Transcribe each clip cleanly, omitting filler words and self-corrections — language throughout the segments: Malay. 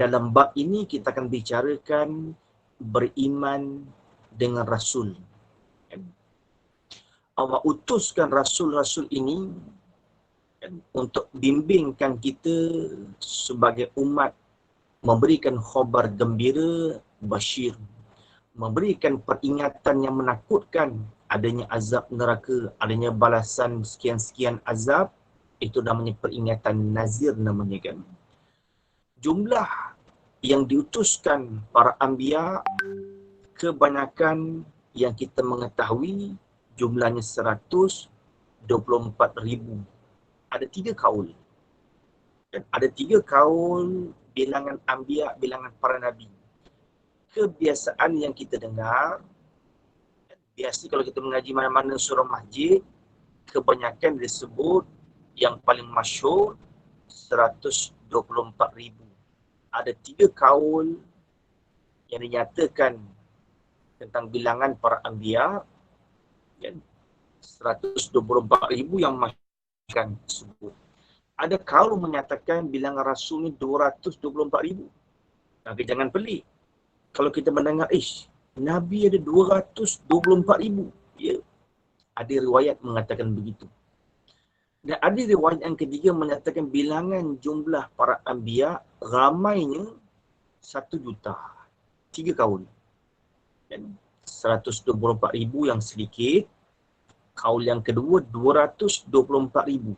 dalam bab ini kita akan bicarakan beriman dengan Rasul. Allah utuskan Rasul-Rasul ini untuk bimbingkan kita sebagai umat, memberikan khabar gembira, basyir, memberikan peringatan yang menakutkan adanya azab neraka, adanya balasan sekian-sekian azab. Itu namanya peringatan nazir namanya kan. Jumlah yang diutuskan para anbiya kebanyakan yang kita mengetahui jumlahnya 124,000. Ada 3 kaul. Dan ada 3 kaul bilangan anbiya, bilangan para nabi. Kebiasaan yang kita dengar, biasa kalau kita mengaji mana-mana surah masjid, kebanyakan disebut yang paling masyhur 124,000. Ada 3 kaul yang dinyatakan tentang bilangan para anbiya, kan? 124,000 yang masyhur disebut. Ada kaul menyatakan bilangan rasul ni 224,000. Tapi jangan pelik. Kalau kita mendengar, Nabi ada 224,000. Ya. Ada riwayat mengatakan begitu. Dan ada riwayat yang ketiga menyatakan bilangan jumlah para anbiya ramainya 1 juta. 3 kaul. Dan 124,000 yang sedikit. Kaul yang kedua 224,000.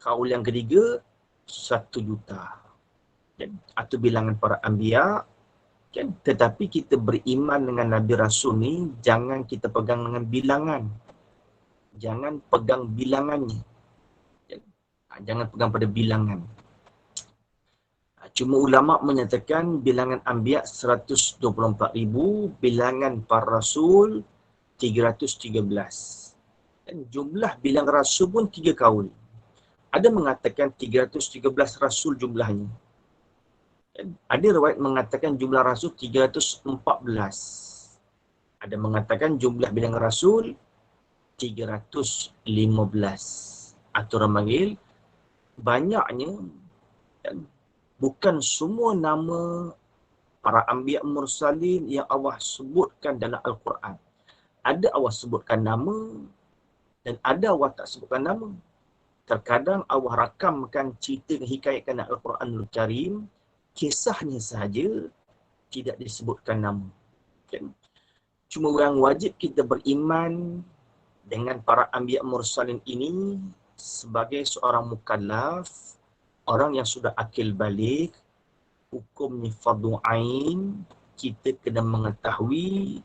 Kaul yang ketiga 1 juta. Dan atau bilangan para anbiya. Kan? Tetapi kita beriman dengan Nabi Rasul ni, jangan kita pegang dengan bilangan. Jangan pegang bilangannya. Jangan pegang pada bilangan. Cuma ulama' menyatakan bilangan anbiya 124,000, bilangan para rasul 313. Dan jumlah bilang rasul pun 3 kaul. Ada mengatakan 313 rasul jumlahnya. Ada riwayat mengatakan jumlah rasul 314. Ada mengatakan jumlah bilangan rasul 315. Atau orang panggil banyaknya, bukan semua nama para anbiya mursalin yang Allah sebutkan dalam Al-Quran. Ada Allah sebutkan nama dan ada Allah tak sebutkan nama. Terkadang Allah rakamkan cerita hikayatkan dalam Al-Quranul Karim, kisahnya sahaja tidak disebutkan nama. Cuma orang wajib kita beriman dengan para anbiya mursalin ini sebagai seorang mukallaf, orang yang sudah akil balik, hukumnya fardu ain. Kita kena mengetahui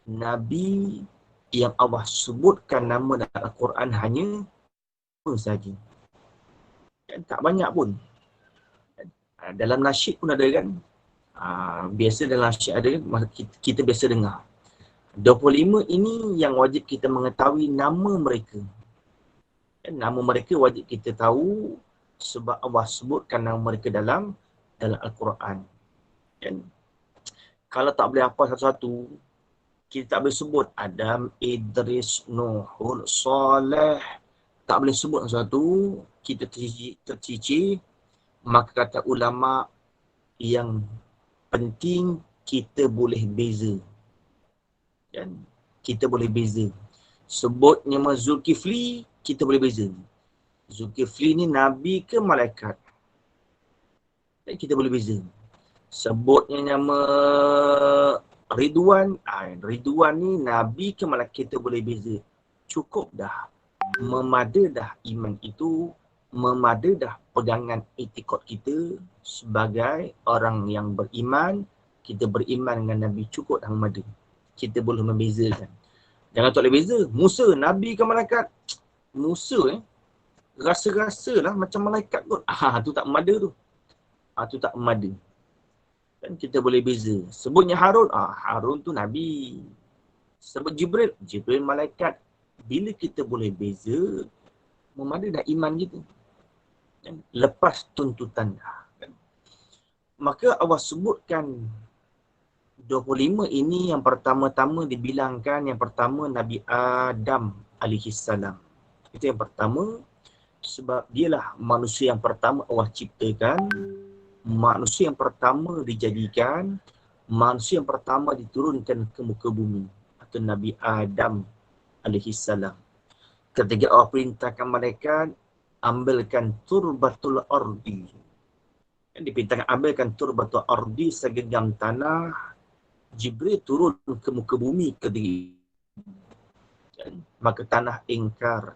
Nabi yang Allah sebutkan nama dalam Al-Quran hanya saja. Tak banyak pun. Dalam nasyid pun ada kan. Biasa dalam nasyid ada, kita biasa dengar. 25 ini yang wajib kita mengetahui nama mereka. Nama mereka wajib kita tahu sebab Allah sebutkan nama mereka dalam Al-Quran. Kalau tak boleh hafal satu-satu, kita tak boleh sebut Adam, Idris, Nuh, Saleh. Tak boleh sebut satu, kita tercicir. Maka kata ulama' yang penting kita boleh beza. Kita boleh beza. Sebut nama Zulkifli, kita boleh beza. Zulkifli ni Nabi ke malaikat? Kita boleh beza. Sebutnya nama Ridwan, Ridwan ni Nabi ke malaikat, kita boleh beza. Cukup dah. Memada dah iman itu, memada dah pegangan etikot kita sebagai orang yang beriman. Kita beriman dengan Nabi, cukup dah memada. Kita boleh membezakan. Jangan tak boleh beza. Musa, Nabi ke malaikat? Musa rasa-rasalah macam malaikat kot. Tu tak memada tu. Tu tak memada. Dan kita boleh beza. Sebutnya Harun, Harun tu Nabi. Sebut Jibril, Jibril malaikat. Bila kita boleh beza, memada dah iman kita. Lepas tuntutan dah. Maka Allah sebutkan 25 ini yang pertama-tama dibilangkan, yang pertama Nabi Adam alaihissalam. Itu yang pertama, sebab dialah manusia yang pertama Allah ciptakan. manusia yang pertama dijadikan, manusia yang pertama diturunkan ke muka bumi, atau Nabi Adam alaihissalam. Ketika Allah perintahkan mereka, ambilkan turbatul ardi. Diperintahkan ambilkan turbatul ardi, segenggam tanah. Jibril turun ke muka bumi ketika maka tanah ingkar.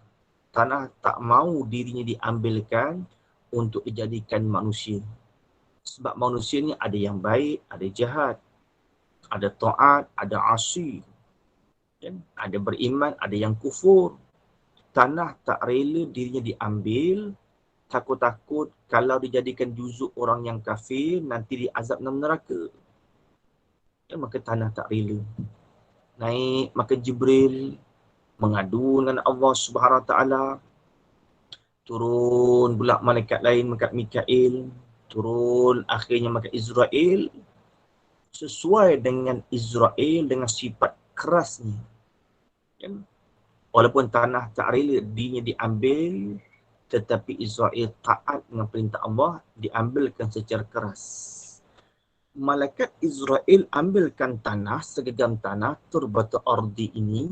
Tanah tak mau dirinya diambilkan untuk dijadikan manusia. Sebab manusia ni ada yang baik, ada jahat, ada taat, ada asi. Ada beriman, ada yang kufur. Tanah tak rela dirinya diambil, takut-takut kalau dijadikan juzuk orang yang kafir, nanti diazab dalam neraka. Maka tanah tak rela. Naik, maka Jibril mengadu dengan Allah Subhanahu Wa Taala. Turun pula malaikat lain, malaikat Mikail. Turun akhirnya malaikat Israel. Sesuai dengan Israel, dengan sifat kerasnya. Walaupun tanah tak rela dirinya diambil, tetapi Israel taat dengan perintah Allah, diambilkan secara keras. Malaikat Israel ambilkan tanah, segegam tanah, turbatu ardi ini,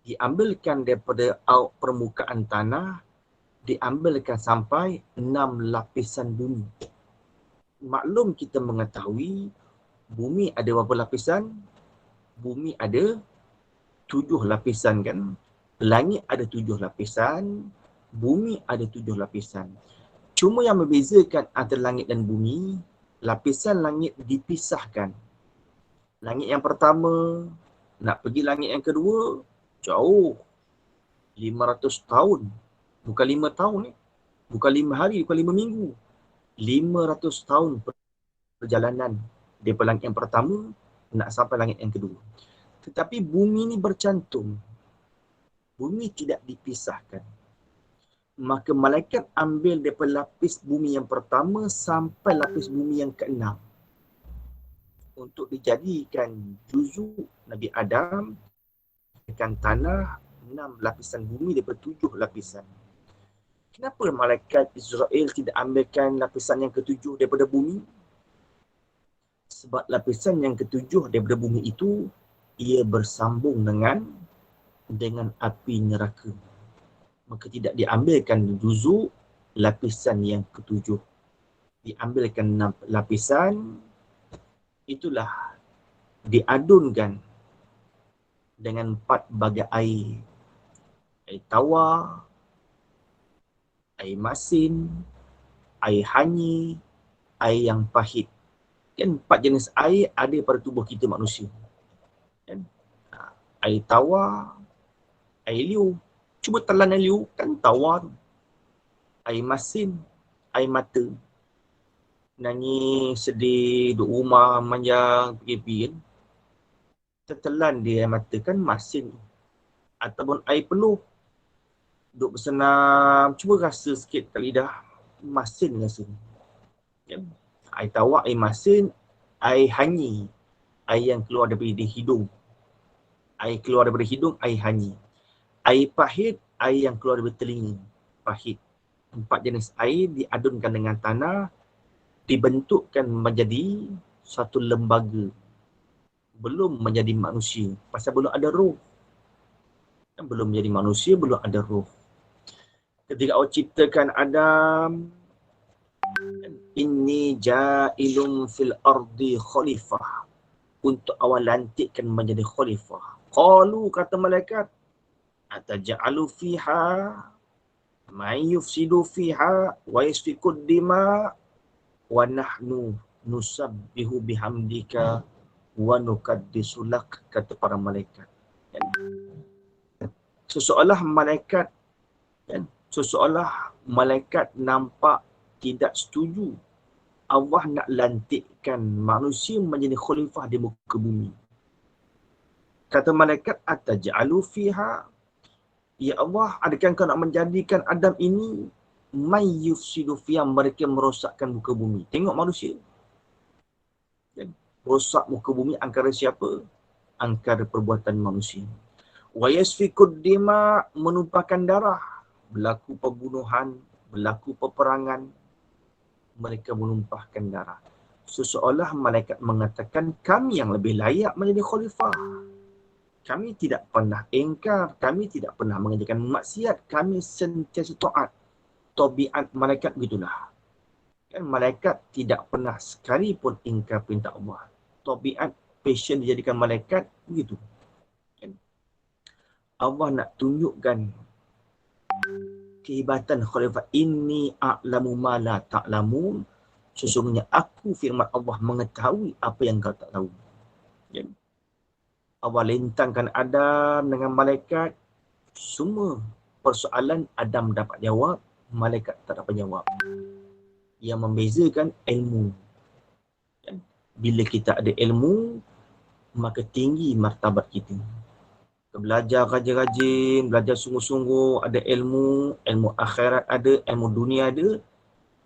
diambilkan daripada permukaan tanah, diambilkan sampai 6 lapisan bumi. Maklum kita mengetahui, bumi ada berapa lapisan? Bumi ada 7 lapisan kan? Langit ada 7 lapisan, bumi ada 7 lapisan. Cuma yang membezakan antara langit dan bumi, lapisan langit dipisahkan. Langit yang pertama, nak pergi langit yang kedua, jauh. 500 tahun. Bukan 5 tahun ni. Bukan 5 hari, bukan 5 minggu. 500 tahun perjalanan daripada langit yang pertama nak sampai langit yang kedua. Tetapi bumi ni bercantum. Bumi tidak dipisahkan. Maka malaikat ambil daripada lapis bumi yang pertama sampai lapis bumi yang keenam untuk dijadikan juzuk Nabi Adam dengan tanah 6 lapisan bumi daripada 7 lapisan. Kenapa malaikat Israel tidak ambilkan lapisan yang ketujuh daripada bumi? Sebab lapisan yang ketujuh daripada bumi itu, ia bersambung dengan api neraka. Maka tidak diambilkan juzuk lapisan yang ketujuh. Diambilkan 6 lapisan, itulah diadunkan dengan 4 bagai air. Air tawar, air masin, air hanyi, air yang pahit. Kan 4 jenis air ada pada tubuh kita manusia. Kan? Air tawar, air liu. Cuba telan air liu, kan tawar. Air masin, air mata. Nangis, sedih, duduk rumah, manjang, PKP kan. Tertelan dia air mata, kan masin. Ataupun air peluh. Duduk bersenam, cuba rasa sikit kat lidah, masin rasa. Kan? Air tawar, air masin, air hanyi, air yang keluar daripada hidung. Air keluar daripada hidung, air hanyi. Air pahit, air yang keluar daripada telinga, pahit. 4 jenis air diadunkan dengan tanah, dibentukkan menjadi satu lembaga. Belum menjadi manusia, pasal belum ada roh. Belum menjadi manusia, belum ada roh. Ketika Allah ciptakan Adam, inni ja'ilun fil ardi khalifah. Untuk awal lantikkan menjadi khalifah. Qalu, kata malaikat, ataj'alu fiha man yufsidu fiha wa yasfikud dima wa nahnu nusabbihu bihamdika wa nukaddisu lak, kata para malaikat. Seseolah malaikat nampak tidak setuju Allah nak lantikkan manusia menjadi khalifah di muka bumi. Kata malaikat, ataj'alu fiha, ya Allah, adakah kau nak menjadikan Adam ini may yufsidu fiha, mereka merosakkan muka bumi. Tengok manusia. Rosak muka bumi angkara siapa? Angkara perbuatan manusia. Wa yasfikud dima, menumpahkan darah. Berlaku pembunuhan, berlaku peperangan. mereka menumpahkan darah. Seolah malaikat mengatakan, kami yang lebih layak menjadi khalifah. Kami tidak pernah ingkar, kami tidak pernah mengerjakan maksiat, kami sentiasa taat. Tabiat malaikat begitulah. Kan malaikat tidak pernah sekali pun ingkar perintah Allah. Tabiat passion dijadikan malaikat begitu. Kan? Allah nak tunjukkan kehebatan khalifah, inni a'lamu ma la ta'lamun. Sesungguhnya aku, firman Allah, mengetahui apa yang kau tak tahu. Kan? Allah lintangkan Adam dengan malaikat. Semua persoalan Adam dapat jawab, malaikat tak dapat jawab. Yang membezakan ilmu. Kan? Bila kita ada ilmu, maka tinggi martabat kita. Belajar rajin-rajin, belajar sungguh-sungguh, ada ilmu, ilmu akhirat ada, ilmu dunia ada,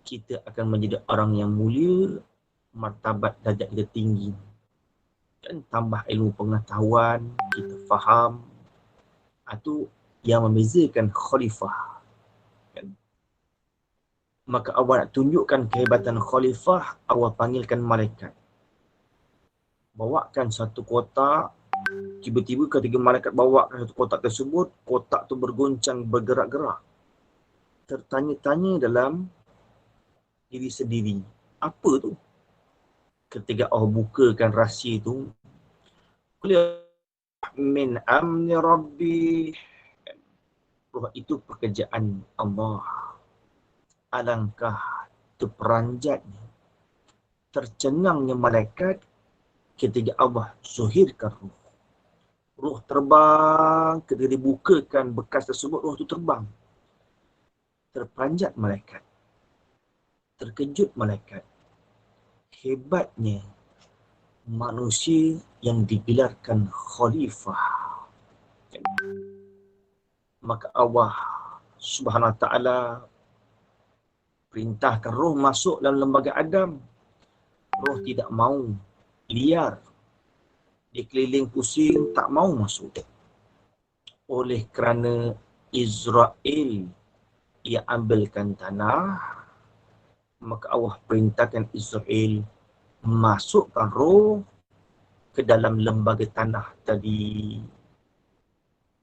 kita akan menjadi orang yang mulia, martabat darjat kita tinggi. Dan tambah ilmu pengetahuan, kita faham. Itu yang membezakan khalifah. Kan? Maka Allah nak tunjukkan kehebatan khalifah, Allah panggilkan malaikat. Bawakan satu kotak, tiba-tiba ketika malaikat bawakan satu kotak tersebut, kotak tu bergoncang, bergerak-gerak. Tertanya-tanya dalam diri sendiri, apa tu? Ketika Allah bukakan rahsia tu, min amni rabbi, roh itu pekerjaan Allah. Alangkah terperanjatnya, tercengangnya malaikat ketika Allah zuhirkan ruh. Ruh terbang, ketika dibukakan bekas tersebut, ruh itu terbang. Terperanjat malaikat. Terkejut malaikat. Hebatnya manusia yang digelarkan khalifah. Maka Allah Subhanahu Wa Ta'ala perintahkan roh masuk dalam lembaga Adam. Roh tidak mau, liar. Dia keliling pusing, tak mau masuk. Oleh kerana Israel ia ambilkan tanah, maka Allah perintahkan Israel masukkan roh ke dalam lembaga tanah tadi.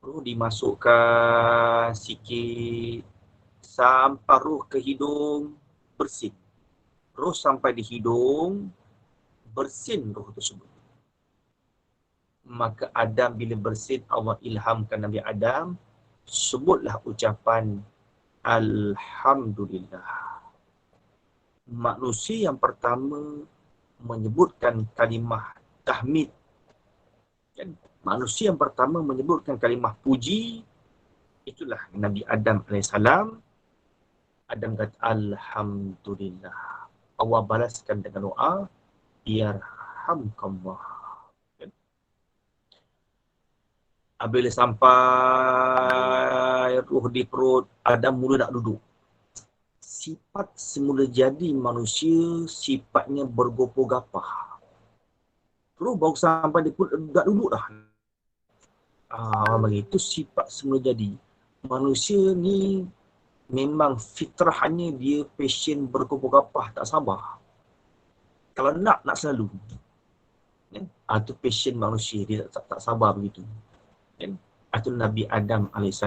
Roh dimasukkan sikit sampai roh ke hidung, bersin. Roh sampai di hidung, bersin roh tersebut. Maka Adam bila bersin, Allah ilhamkan Nabi Adam, sebutlah ucapan Alhamdulillah. Manusia yang pertama menyebutkan kalimah tahmid. Kan? Manusia yang pertama menyebutkan kalimah puji, itulah Nabi Adam AS. Adam kata Alhamdulillah. Allah balaskan dengan doa, Yarhamkallah. Kan? Bila sampai ruh di perut, Adam mula nak duduk. Sifat semula jadi manusia, sifatnya bergopoh-gapah. Terus baru sampai di perut, tak duduk dah. Begitu sifat semula jadi. Manusia ni memang fitrahnya dia passion bergopoh-gapah, tak sabar. Kalau nak selalu. Itu passion manusia, dia tak sabar begitu. Itu Nabi Adam AS.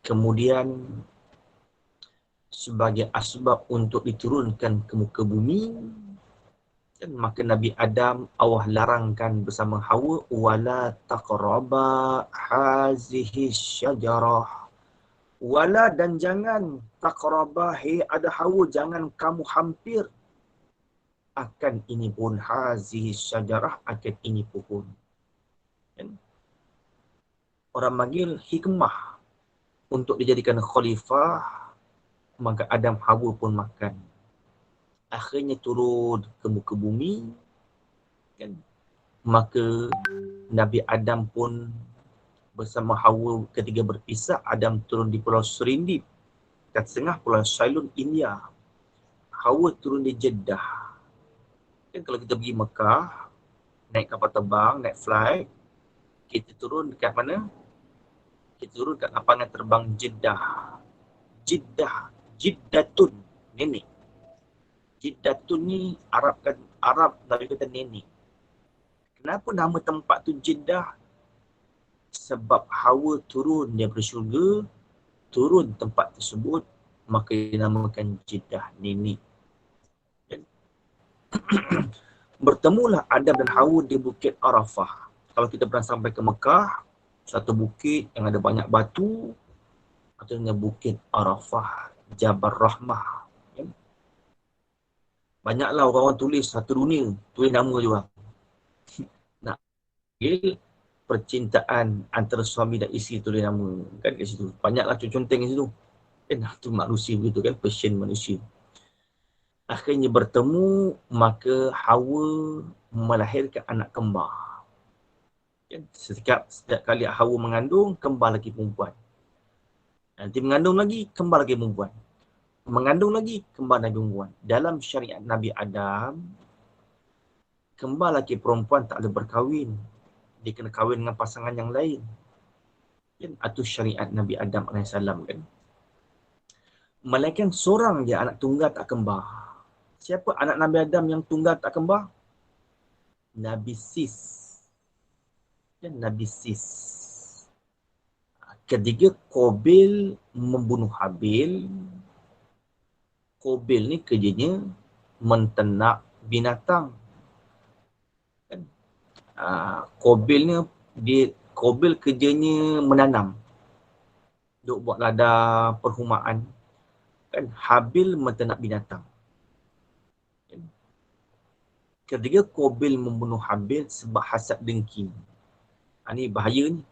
Kemudian sebagai asbab untuk diturunkan ke muka bumi, dan maka Nabi Adam Allah larangkan bersama Hawa, wala taqraba hazihi syajarah. Wala, dan jangan, taqraba, ada Hawa, jangan kamu hampir akan ini pohon, hazihi syajarah, akan ini pohon. Orang panggil hikmah untuk dijadikan khalifah, maka Adam Hawa pun makan. Akhirnya turun ke muka bumi, kan? Maka Nabi Adam pun bersama Hawa ketika berpisah, Adam turun di Pulau Serindip, kat tengah Pulau Ceylon, India. Hawa turun di Jeddah. Kan kalau kita pergi Mekah, naik kapal terbang, naik flight, kita turun dekat mana? Kita turun kat lapangan terbang Jeddah. Jeddatun. nenek. Jiddatun ni Arab tapi kata nenek. Kenapa nama tempat tu Jeddah? Sebab Hawa turun daripada syurga, turun tempat tersebut, maka dinamakan Jeddah, nenek. Bertemulah Adam dan Hawa di Bukit Arafah. Kalau kita pernah sampai ke Mekah, satu bukit yang ada banyak batu, katanya Bukit Arafah, Jabal Rahmah. Banyaklah orang-orang tulis satu dunia, tulis nama je orang. Nak panggil percintaan antara suami dan isteri, tulis nama kan kat situ. Banyaklah conteng kat situ. Kan tu manusia begitu kan, passion manusia. Akhirnya bertemu, maka Hawa melahirkan anak kembar. Kan? Setiap kali Hawa mengandung, kembar lagi perempuan. Nanti mengandung lagi, kembar lagi perempuan. Mengandung lagi, kembar lagi perempuan. Dalam syariat Nabi Adam, kembar laki perempuan tak boleh berkahwin. Dia kena kahwin dengan pasangan yang lain. Kan? Itu syariat Nabi Adam AS kan. Melainkan seorang je anak tunggal tak kembar. Siapa anak Nabi Adam yang tunggal tak kembar? Nabi Sis. Dan Nabi Sis. Ketika Qabil membunuh Habil, Qabil ni kerjanya menternak binatang. Kan? Qabil kerjanya menanam. Duk buat ladang perhumaan. Kan? Habil menternak binatang. Kan? Ketika Qabil membunuh Habil sebab hasad dengki. Ini bahaya ni.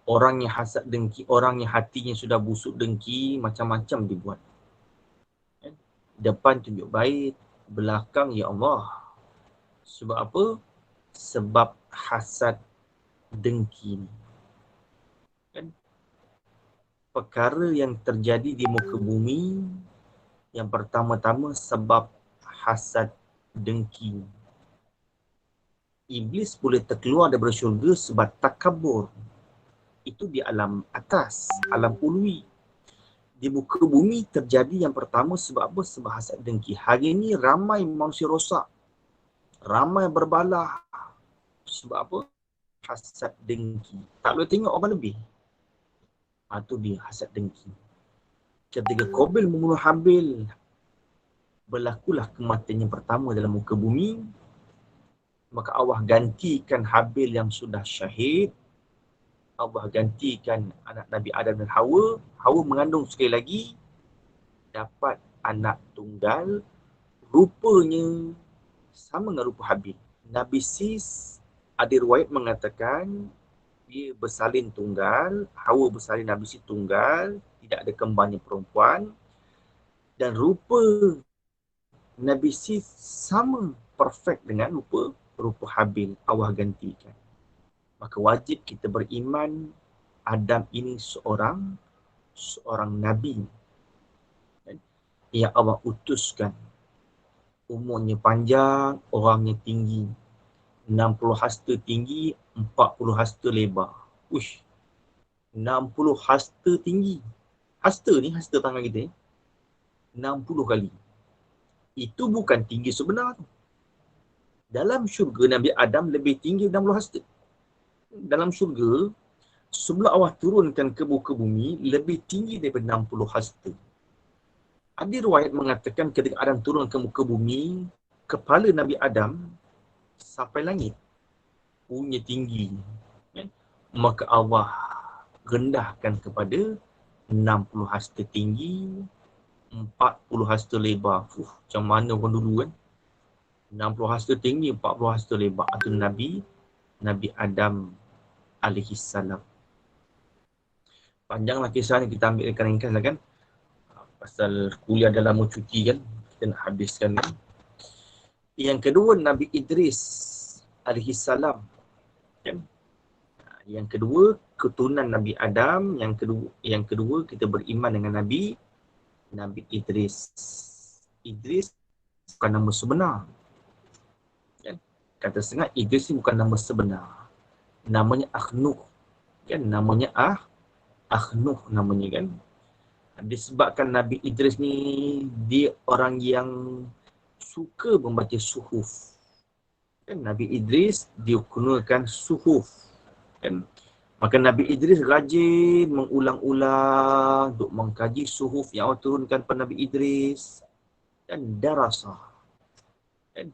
Orang yang hasad dengki, orang yang hatinya sudah busuk dengki, macam-macam dibuat. Kan? Depan tunjuk baik, belakang ya Allah. Sebab apa? Sebab hasad dengki. Kan? Perkara yang terjadi di muka bumi, yang pertama-tama sebab hasad dengki. Iblis boleh terkeluar daripada syurga sebab takabur. Itu di alam atas, alam ulwi. Di muka bumi terjadi yang pertama sebab apa? Sebab hasad dengki. Hari ini ramai manusia rosak. Ramai berbalah. Sebab apa? Hasad dengki. Tak boleh tengok orang lebih. Itu dia hasad dengki. Ketika Qabil membunuh Habil, berlakulah kematian yang pertama dalam muka bumi. Maka Allah gantikan Habil yang sudah syahid. Allah gantikan anak Nabi Adam dan Hawa. Hawa mengandung sekali lagi, dapat anak tunggal, rupanya sama dengan rupa Habil. Nabi Sis, ada riwayat mengatakan dia bersalin tunggal, Hawa bersalin Nabi Sis tunggal, tidak ada kembarnya perempuan, dan rupa Nabi Sis sama perfect dengan rupa Habil. Allah gantikan. Maka wajib kita beriman Adam ini seorang Nabi yang Allah utuskan. Umurnya panjang, orangnya tinggi. 60 hasta tinggi, 40 hasta lebar. Uish, 60 hasta tinggi. Hasta ni, hasta tangan kita 60 kali. Itu bukan tinggi sebenar tu. Dalam syurga Nabi Adam lebih tinggi 60 hasta. Dalam syurga, sebelum Allah turunkan ke muka bumi, lebih tinggi daripada 60 hasta. Ada riwayat mengatakan ketika Adam turun ke muka bumi, kepala Nabi Adam sampai langit. Punya tinggi. Maka Allah rendahkan kepada 60 hasta tinggi, 40 hasta lebar. Macam mana orang dulu kan? 60 hasta tinggi, 40 hasta lebar. Itu Nabi Adam alaihissalam. Panjanglah kisah ni, kita ambil ringkas lah kan. Pasal kuliah dah lama cuti kan, kita nak habiskan kan. Yang kedua, Nabi Idris alaihissalam. Kan? Yang kedua, keturunan Nabi Adam. Yang kedua kita beriman dengan Nabi Idris. Idris bukan nama sebenar. Kan? Kata setengah, Idris ni bukan nama sebenar. Namanya Akhnuh. Kan? Namanya Akhnuh namanya kan. Disebabkan Nabi Idris ni dia orang yang suka membaca suhuf. Kan Nabi Idris dikenalkan suhuf. Kan? Maka Nabi Idris rajin mengulang-ulang untuk mengkaji suhuf yang Allah turunkan pada Nabi Idris. Dan darasa. Kan?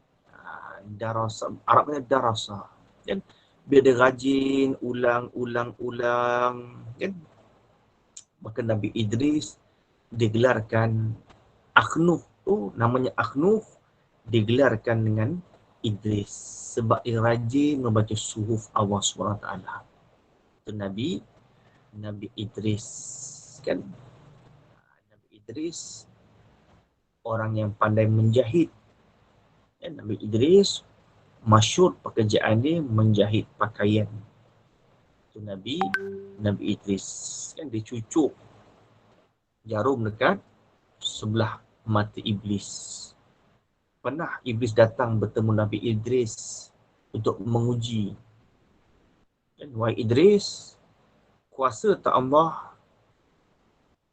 Darasa, Arabnya darasa. Kan? Bila dia rajin ulang-ulang, kan? Maka Nabi Idris digelarkan Akhnuh. Oh, namanya Akhnuh digelarkan dengan Idris sebab dia rajin membaca suhuf Allah SWT. Itu Nabi Idris, kan? Nabi Idris orang yang pandai menjahit. Dan Nabi Idris masyhur pekerjaan dia menjahit pakaian. Itu Nabi Idris, kan? Dia cucuk jarum dekat sebelah mata iblis. Pernah iblis datang bertemu Nabi Idris untuk menguji. Dan wahai Idris, kuasa tak Allah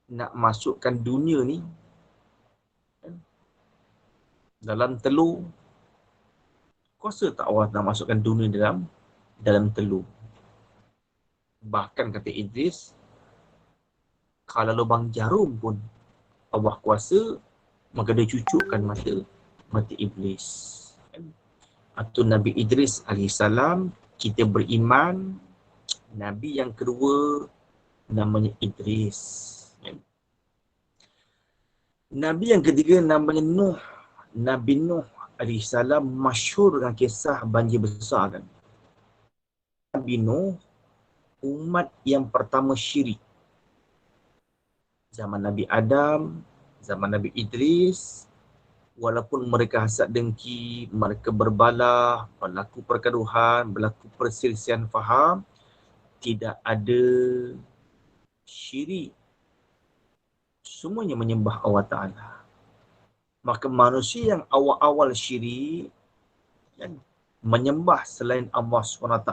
nak masukkan dunia ni dalam telur? Kuasa tak Allah nak masukkan dunia dalam telur? Bahkan kata Idris, kalau lubang jarum pun Allah kuasa, maka dia cucukkan mata iblis. Atau Nabi Idris AS, kita beriman Nabi yang kedua namanya Idris. Nabi yang ketiga namanya Nuh. Nabi Nuh AS masyhur dengan kisah banjir besar, kan? Nabi Nuh umat yang pertama syirik. Zaman Nabi Adam, zaman Nabi Idris, walaupun mereka hasad dengki, mereka berbalah, berlaku pergaduhan, berlaku perselisihan faham, tidak ada syirik. Semuanya menyembah Allah Ta'ala. Maka manusia yang awal-awal syirik, kan, menyembah selain Allah SWT,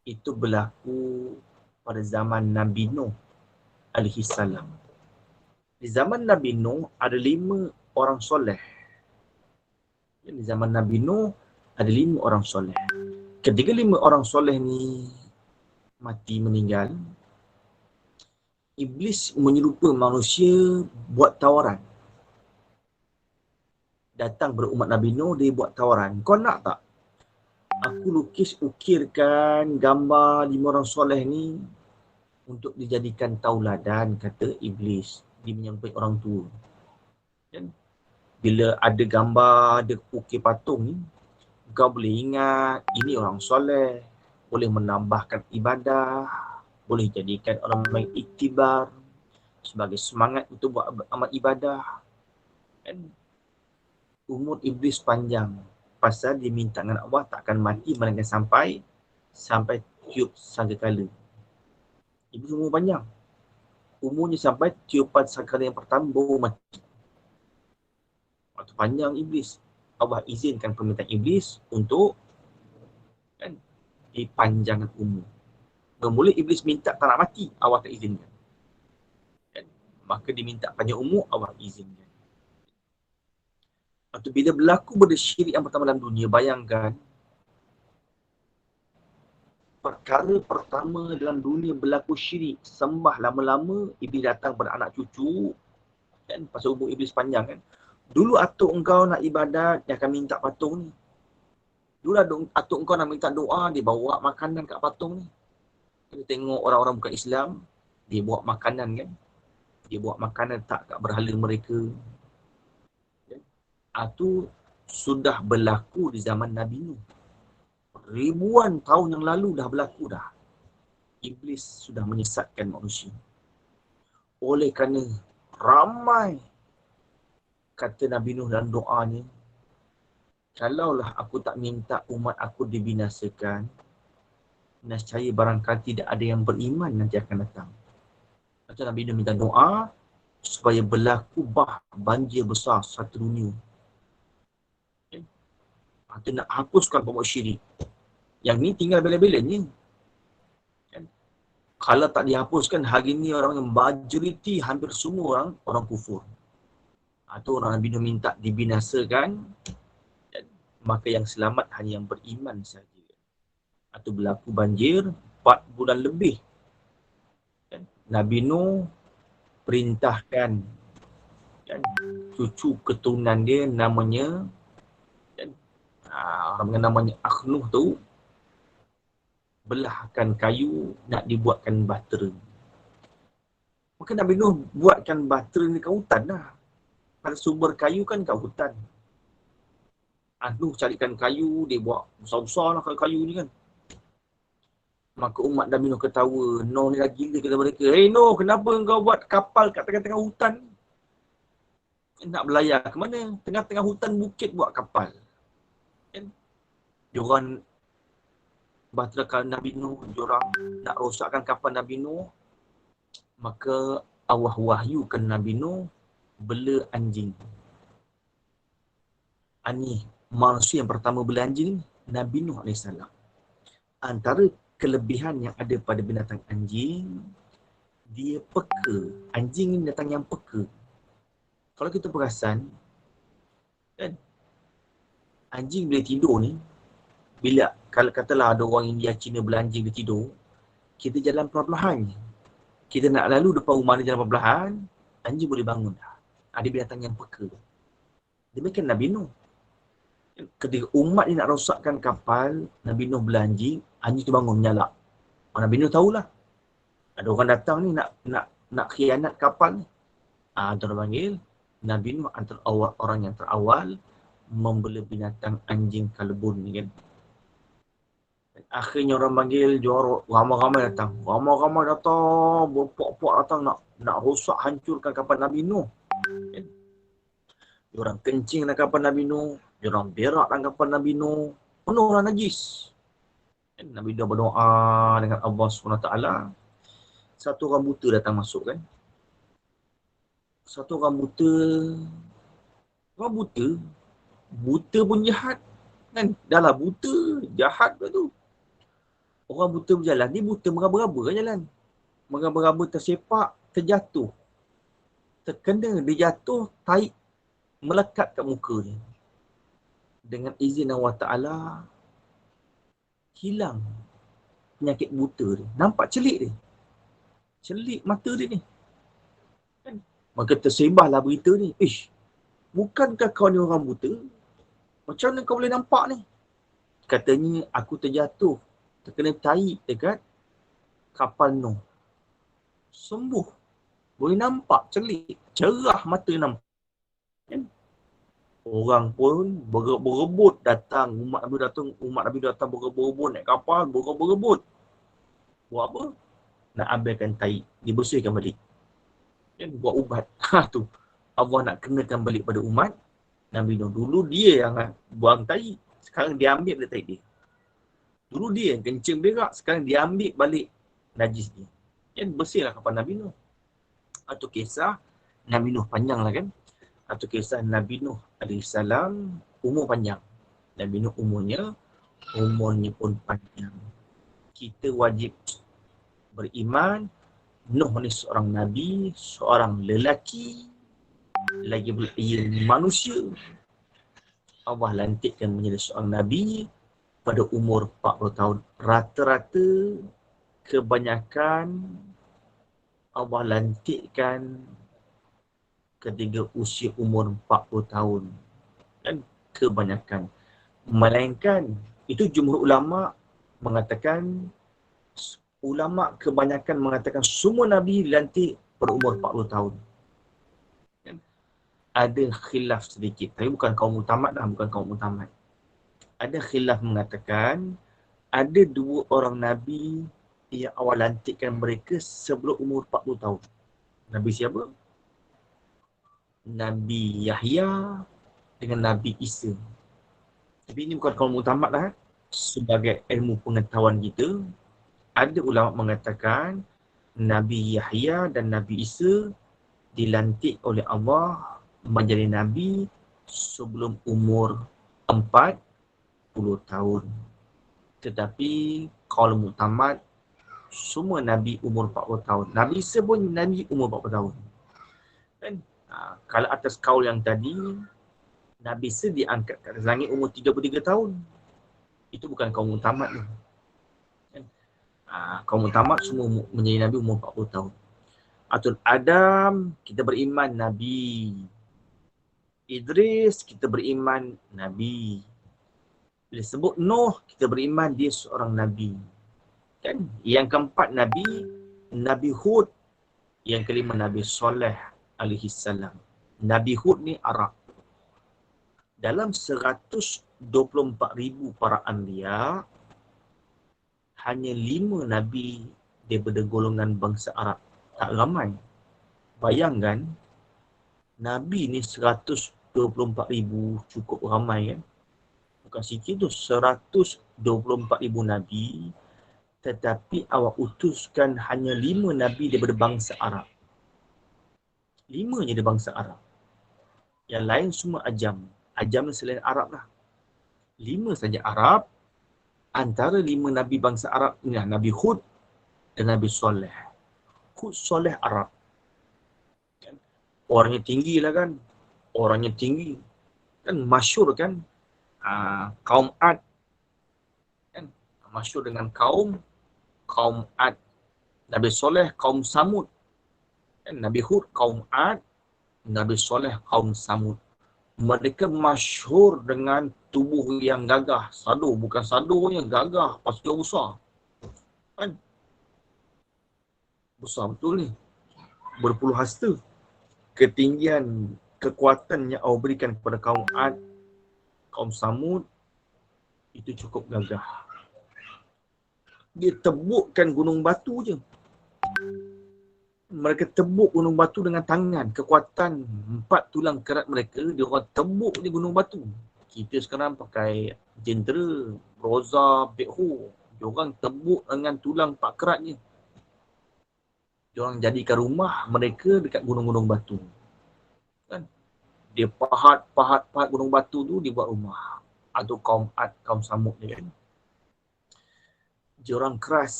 itu berlaku pada zaman Nabi Nuh AS. Di zaman Nabi Nuh ada 5 orang soleh. Di zaman Nabi Nuh ada 5 orang soleh. Ketika 5 orang soleh ni mati, meninggal, iblis menyerupa manusia buat tawaran. Datang berumat Nabi Nuh, dia buat tawaran. Kau nak tak aku ukirkan gambar 5 orang soleh ni untuk dijadikan tauladan, kata iblis. Dia menyampaikan orang tua. Dan bila ada gambar, ada ukir patung ni, kau boleh ingat ini orang soleh, boleh menambahkan ibadah, boleh jadikan orang main iktibar sebagai semangat untuk buat amal ibadah. Dan umur iblis panjang pasal dia minta dengan Allah takkan mati melainkan sampai tiup sangkakala. Iblis umur panjang. Umurnya sampai tiupan sangkakala yang pertama baru mati. Waktu panjang iblis. Allah izinkan permintaan iblis untuk, kan, dipanjangkan umur. Bermula iblis minta tak nak mati, Allah tak izinkan. Kan? Maka diminta panjang umur, Allah izinkan. Atau bila berlaku benda syirik yang pertama dalam dunia, bayangkan perkara pertama dalam dunia berlaku syirik, sembah lama-lama, iblis datang pada anak cucu, kan, pasal umur iblis panjang, kan. Dulu atuk engkau nak ibadat, dia akan minta patung ni. Dulu atuk engkau nak minta doa, dia bawa makanan kat patung ni. Kita tengok orang-orang bukan Islam, dia bawa makanan, kan. Dia bawa makanan tak kat berhala mereka. Itu sudah berlaku di zaman Nabi Nuh. Ribuan tahun yang lalu dah berlaku dah. Iblis sudah menyesatkan manusia. Oleh kerana ramai, kata Nabi Nuh dalam doanya, kalaulah aku tak minta umat aku dibinasakan, nescaya barangkali tidak ada yang beriman nanti akan datang. Macam Nabi Nuh minta doa supaya berlaku banjir besar satu dunia. Kita nak hapuskan pembuat syirik. Yang ni tinggal bela-belanya. Kan? Kalau tak dihapuskan, hari ni orang yang majoriti hampir semua orang kufur. Atau orang Nabi Nuh minta dibinasakan, maka yang selamat hanya yang beriman saja. Atau berlaku banjir 4 bulan lebih. Nabi Nuh perintahkan cucu keturunan dia namanya orang dengan namanya Akhnuh tu belahkan kayu nak dibuatkan bahtera. Maka Nabi Nuh buatkan bahtera ni kat hutan lah. Pada sumber kayu kan kat hutan. Nuh carikan kayu, dia buat besar-besar lah kayu ni kan. Maka umat Nabi Nuh ketawa, Nuh ni dah gila kata mereka. Hey Nuh, kenapa kau buat kapal kat tengah-tengah hutan? Nak berlayar ke mana? Tengah-tengah hutan bukit buat kapal. Kan? Diorang bahtera Nabi Nuh, diorang nak rosakkan kapal Nabi Nuh. Maka Allah wahyukan Nabi Nuh bela anjing. Ini manusia yang pertama bela anjing, Nabi Nuh AS. Antara kelebihan yang ada pada binatang anjing, dia peka. Anjing ni binatang yang peka. Kalau kita perasan, kan, anjing bila tidur ni, bila kalau katalah ada orang India, Cina bela anjing dia tidur, kita jalan perlahan-lahan. Kita nak lalu depan rumah dia jalan perlahan, anjing boleh bangun dah. Ada binatang yang peka. Demikian Nabi Nuh. Ketika umat ni nak rosakkan kapal, Nabi Nuh bela anjing tu bangun menyalak. Nabi Nuh tahulah. Ada orang datang ni nak khianat kapal ni. Tuan panggil, Nabi Nuh antara orang yang terawal membela binatang anjing kalbun ni kan. Dan akhirnya orang panggil, jorok, ramai-ramai datang. Ramai-ramai datang, berpuak-puak datang nak rosak, hancurkan kapal Nabi Nuh. Kan? Diorang kencing dalam kapal Nabi Nuh, diorang berak dalam kapal Nabi Nuh, penuhlah najis. Kan? Nabi Nuh berdoa dengan Allah SWT. Satu orang buta datang masuk kan. Satu orang buta pun jahat. Kan? Dah lah buta, jahat pula tu. Orang buta berjalan, dia buta meraba-raba kan jalan. Meraba-raba tersepak, terjatuh. Terkena, dia jatuh, taik melekat kat muka dia. Dengan izin Allah Ta'ala, hilang penyakit buta dia. Nampak celik dia. Celik mata dia ni. Kan? Maka tersebarlah berita ni. Bukankah kau ni orang buta? Macam mana kau boleh nampak ni? Katanya, aku terjatuh. Terkena taik dekat kapal Nuh. Sembuh. Boleh nampak celik. Cerah mata nampak. Kan? Orang pun berebut datang. Umat Nabi datang berebut naik kapal. Berebut. Buat apa? Nak ambilkan taik. Dibersihkan balik. Kan? Buat ubat. Tu. Allah nak kenakan balik pada umat Nabi Nuh. Dulu dia yang buang taik. Sekarang dia ambil balik taik dia. Dulu dia yang kencing berak. Sekarang dia ambil balik najis dia. Kan? Bersihlah kapal Nabi Nuh. Atau kisah Nabi Nuh panjang lah kan. Atau kisah Nabi Nuh AS umur panjang. Nabi Nuh umurnya pun panjang. Kita wajib beriman Nuh ni seorang Nabi, seorang lelaki, lagi pula ia manusia. Allah lantikkan menjadi seorang Nabi pada umur 40 tahun. Rata-rata kebanyakan Allah lantikkan ketika usia umur 40 tahun. Dan kebanyakan. Melainkan, itu jumhur ulama mengatakan, kebanyakan mengatakan semua Nabi dilantik berumur 40 tahun. Kan? Ada khilaf sedikit. Tapi bukan kaum mutamat dah, bukan kaum mutamat. Ada khilaf mengatakan, ada 2 orang Nabi yang awal lantikkan mereka sebelum umur 40 tahun. Nabi siapa? Nabi Yahya dengan Nabi Isa. Tapi ini bukan kaum mutamat lah. Sebagai ilmu pengetahuan kita, ada ulama mengatakan Nabi Yahya dan Nabi Isa dilantik oleh Allah menjadi Nabi sebelum umur 40 tahun. Tetapi kaum mutamat Semua Nabi umur 40 tahun. Nabi Isa pun Nabi umur 40 tahun. Kan? Kalau atas kaul yang tadi, Nabi Isa diangkat ke atas langit umur 33 tahun. Itu bukan kaum utamat tu. Kan? Kaum utamat semua menjadi Nabi umur 40 tahun. Atul Adam, kita beriman Nabi. Idris, kita beriman Nabi. Bila sebut Nuh, kita beriman dia seorang Nabi. Kan? Yang keempat Nabi, Nabi Hud. Yang kelima Nabi Soleh alaihi salam. Nabi Hud ni Arab. Dalam 124,000 para anbiya, hanya 5 Nabi daripada golongan bangsa Arab. Tak ramai. Bayangkan, Nabi ni 124,000 cukup ramai kan. Bukan sikit tu, 124,000 Nabi. Tetapi awak utuskan hanya 5 Nabi daripada bangsa Arab. 5 je dari bangsa Arab. Yang lain semua ajam. Ajam selain Arab lah. 5 saja Arab. Antara 5 Nabi bangsa Arab ni lah Nabi Hud dan Nabi Soleh. Hud, Soleh, Arab. Kan? Orangnya tinggi lah kan. Orangnya tinggi. Kan masyhur kan. Kaum Ad. Kan? Masyhur dengan kaum Ad. Nabi Soleh, kaum Samud. Kan? Nabi Hud, kaum Ad. Nabi Soleh, kaum Samud. Mereka masyhur dengan tubuh yang gagah. Sadur, bukan sadurnya, gagah. Pasukan besar. Kan? Besar betul ni. Berpuluh hasta. Ketinggian, kekuatan yang Allah berikan kepada kaum Ad, kaum Samud, itu cukup gagah. Dia tebukkan gunung batu je. Mereka tebuk gunung batu dengan tangan. Kekuatan 4 tulang kerat mereka, dia orang tebuk di gunung batu. Kita sekarang pakai jentera, broza, backhoe. Dia orang tebuk dengan tulang 4 kerat je. Dia orang jadikan rumah mereka dekat gunung-gunung batu. Kan? Dia pahat gunung batu tu, dia buat rumah. Atau kaum Ad, kaum Samud ni kan. Dia orang keras.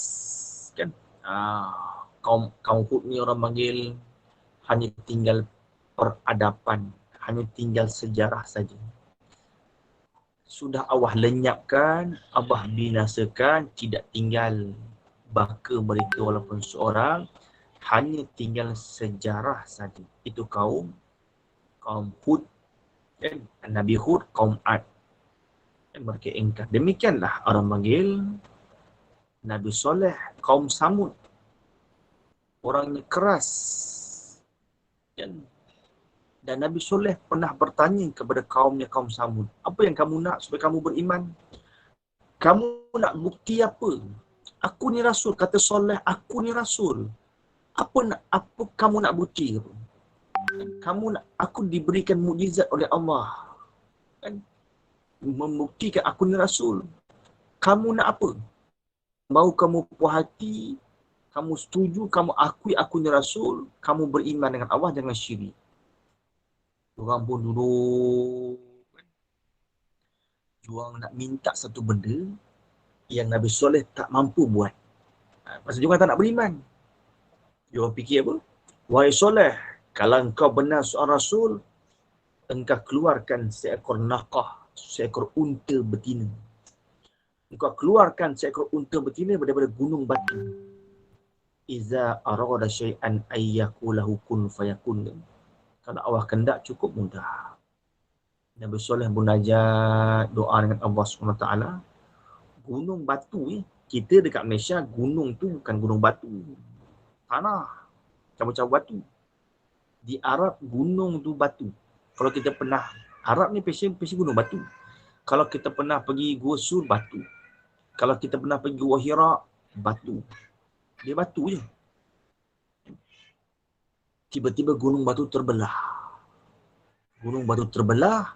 Kan? Kaum Hud ni orang panggil hanya tinggal peradaban, hanya tinggal sejarah saja. Sudah Allah lenyapkan, Allah binasakan, tidak tinggal baka mereka walaupun seorang, hanya tinggal sejarah saja. Itu kaum Hud, kan? Nabi Hud, kaum Ad. Dan mereka ingkar. Demikianlah orang panggil Nabi Soleh, kaum Samud. Orangnya keras. Dan Nabi Soleh pernah bertanya kepada kaumnya, kaum Samud, apa yang kamu nak supaya kamu beriman? Kamu nak bukti apa? Aku ni Rasul. Kata Soleh, aku ni Rasul. Apa kamu nak bukti? Kamu nak, aku diberikan mukjizat oleh Allah. Kan? Membuktikan aku ni Rasul. Kamu nak apa? Mau kamu puas hati, kamu setuju, kamu akui aku ni Rasul, kamu beriman dengan Allah, jangan syirik. Orang pun duduk. Diorang nak minta satu benda yang Nabi Soleh tak mampu buat. Pasal diorang tak nak beriman. Diorang fikir apa? Wahai Soleh, kalau engkau benar seorang Rasul, engkau keluarkan seekor naqah, seekor unta betina. Engkau keluarkan seekor unta betina daripada gunung batu. Iza arada syai'an ayyakulahu kun fayakun. Kalau Allah kendak cukup mudah. Nabi Soleh munajat doa dengan Allah SWT. Gunung batu ni, kita dekat Malaysia, gunung tu bukan gunung batu. Tanah. Cabut-cabut batu. Di Arab, gunung tu batu. Kalau kita pernah, Arab ni passion gunung batu. Kalau kita pernah pergi Gua Sur, batu. Kalau kita pernah pergi Gua Hira, batu. Dia batu je. Tiba-tiba gunung batu terbelah. Gunung batu terbelah,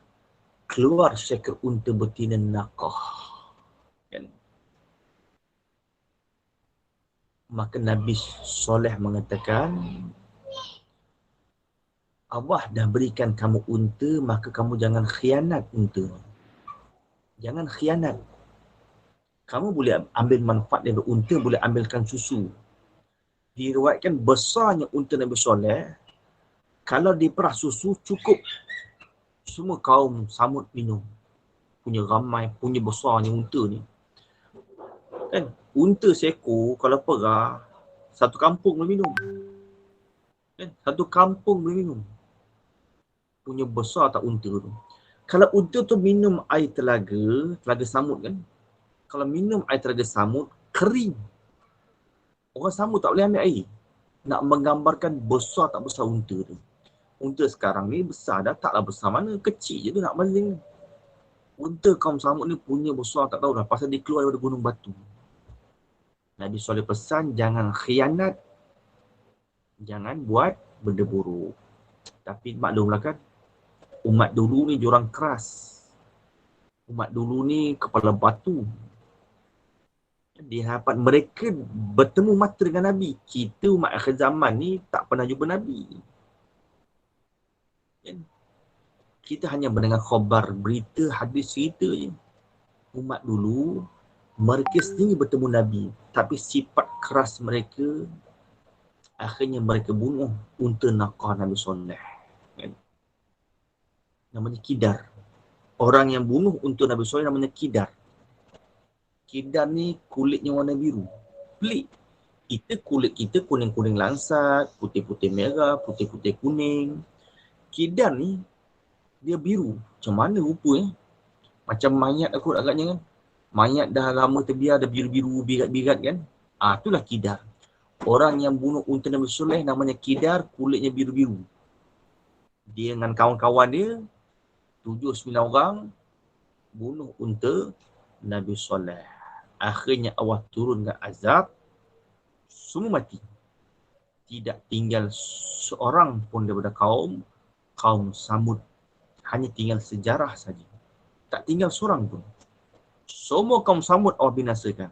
keluar seekor unta betina naqah. Kan? Maka Nabi Soleh mengatakan, Allah dah berikan kamu unta, maka kamu jangan khianat unta. Jangan khianat. Kamu boleh ambil manfaat daripada unta, boleh ambilkan susu. Diriwayatkan besarnya unta Nabi Soleh, kalau diperah susu cukup semua kaum Samud minum. Punya ramai, punya besarnya unta ni. Kan, unta seekor kalau perah, satu kampung boleh minum. Kan, satu kampung boleh minum. Punya besar tak unta tu. Kalau unta tu minum air telaga, telaga samud kan. Kalau minum air telaga samud, kering. Orang samud tak boleh ambil air. Nak menggambarkan besar tak besar unta tu. Unta sekarang ni besar dah, taklah besar mana. Kecil je tu nak baling. Unta kaum samud ni punya besar tak tahu dah. Pasal dia keluar daripada gunung batu. Nabi SAW pesan, jangan khianat. Jangan buat benda buruk. Tapi maklumlah kan, umat dulu ni diorang keras. Umat dulu ni kepala batu. Di hadapan mereka bertemu mata dengan Nabi. Kita umat akhir zaman ni tak pernah jumpa Nabi. Kita hanya mendengar khabar, berita, hadis, cerita je. Umat dulu, mereka sendiri bertemu Nabi. Tapi sifat keras mereka, akhirnya mereka bunuh unta naqah Nabi Soleh. Namanya Kidar. Orang yang bunuh unta Nabi Soleh namanya Kidar. Kidar ni kulitnya warna biru. Pelik. Kulit kita kuning-kuning langsat, putih-putih merah, putih-putih kuning. Kidar ni, dia biru. Macam mana rupanya? Macam mayat aku agaknya kan. Mayat dah lama terbiar, dah biru-biru, birat-birat kan. Itulah Kidar. Orang yang bunuh unta Nabi Soleh namanya Kidar, kulitnya biru-biru. Dia dengan kawan-kawan dia, 7-9 orang, bunuh unta Nabi Soleh. Akhirnya Allah turunkan azab, semua mati. Tidak tinggal seorang pun daripada kaum Samud. Hanya tinggal sejarah saja. Tak tinggal seorang pun. Semua kaum Samud Allah binasakan.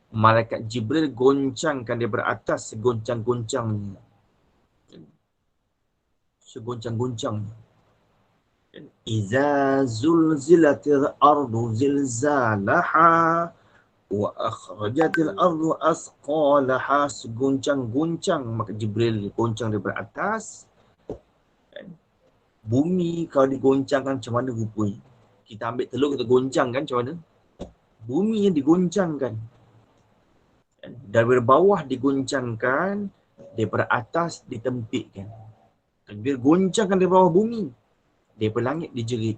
Malaikat Jibril goncangkan dia beratas segoncang-goncangnya. Segoncang-goncangnya. Iza zulzilatil ardu zilzalaha wa akhrajatil ardu asqalaha. Segoncang-goncang maka Jibril goncang dia beratas. Bumi kalau digoncangkan macam mana rupanya? Kita ambil telur, kita goncangkan macam mana? Bumi yang digoncangkan. Dari bawah digoncangkan, daripada atas ditempikkan. Bila goncangkan dari bawah bumi, daripada langit dijerit.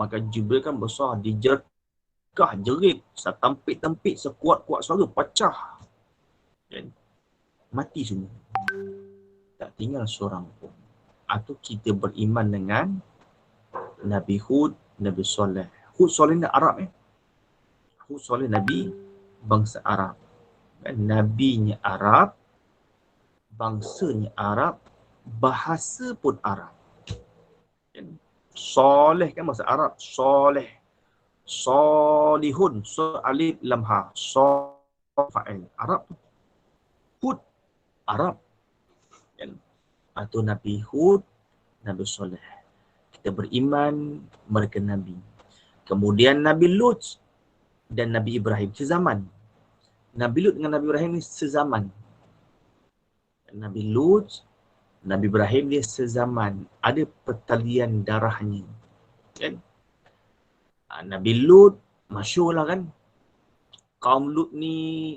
Maka Jibril kan besar, dijerkah, jerit, tampik-tampik, sekuat-kuat suara, pecah. Dan mati semua. Tak tinggal seorang pun. Atau kita beriman dengan Nabi Hud, Nabi Soleh. Hud Soleh ni Arab Hud Soleh Nabi bangsa Arab. Nabinya Arab, bangsanya Arab, bahasa pun Arab. Soleh kan bahasa Arab, Soleh. Solihun, so alif lam ha, fa'il. Arab. Hud, Arab. Atau Nabi Hud, Nabi Soleh. Kita beriman mereka Nabi. Kemudian Nabi Lut dan Nabi Ibrahim sezaman. Nabi Lut dengan Nabi Ibrahim ni sezaman. Nabi Lut, Nabi Ibrahim dia sezaman. Ada pertalian darahnya. Kan? Nabi Lut, masyhur lah kan. Kaum Lut ni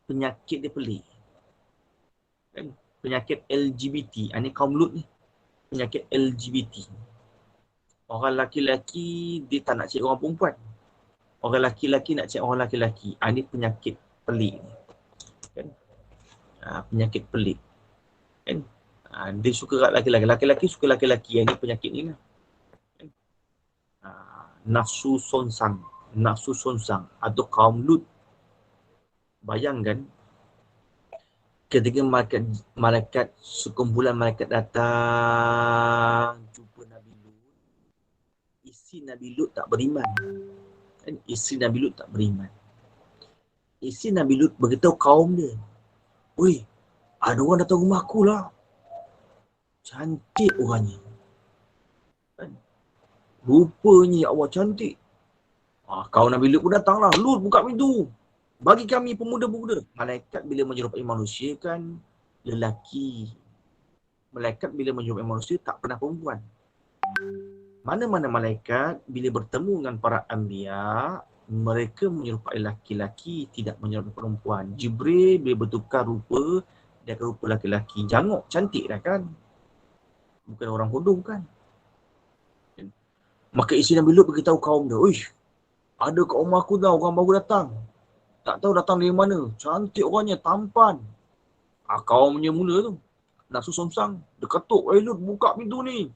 penyakit dia pelik. Kan? Penyakit LGBT. Ini kaum Lut ni. Penyakit LGBT. Orang laki-laki dia tak nak cek orang perempuan. Orang laki-laki nak cek orang laki-laki. Ini penyakit pelik ni. Kan? Penyakit pelik. Kan? Dia suka laki-laki. Laki-laki suka laki-laki. Ini penyakit ni lah. Kan? Nafsu sonsang. Nafsu sonsang. Atau kaum Lut. Bayangkan. Ketika malaikat sekumpulan malaikat datang jumpa Nabi Lut. Isi Nabi Lut tak beriman. Kan? Isi Nabi Lut tak beriman. Isi Nabi Lut beritahu kaum dia. Oi, ada orang datang rumah aku lah. Cantik orangnya. Kan? Rupanya ya Allah cantik. Kaum Nabi Lut pun datanglah. Lut, buka pintu. Bagi kami pemuda-pemuda. Malaikat bila menyerupai manusia kan lelaki. Malaikat bila menyerupai manusia tak pernah perempuan. Mana-mana malaikat bila bertemu dengan para anbiya, mereka menyerupai laki-laki, tidak menyerupai perempuan. Jibril bila bertukar rupa, dia akan rupa laki-laki. Jangok, cantik dah kan? Bukan orang bodoh kan? Maka isteri Nabi Lut beritahu kaum dia, "Uish, ada kat rumah aku dah orang baru datang. Tak tahu datang dari mana. Cantik orangnya, tampan." Kaumnya mula tu. Nafsu songsang. Dia ketuk, "Eh Lut, buka pintu ni.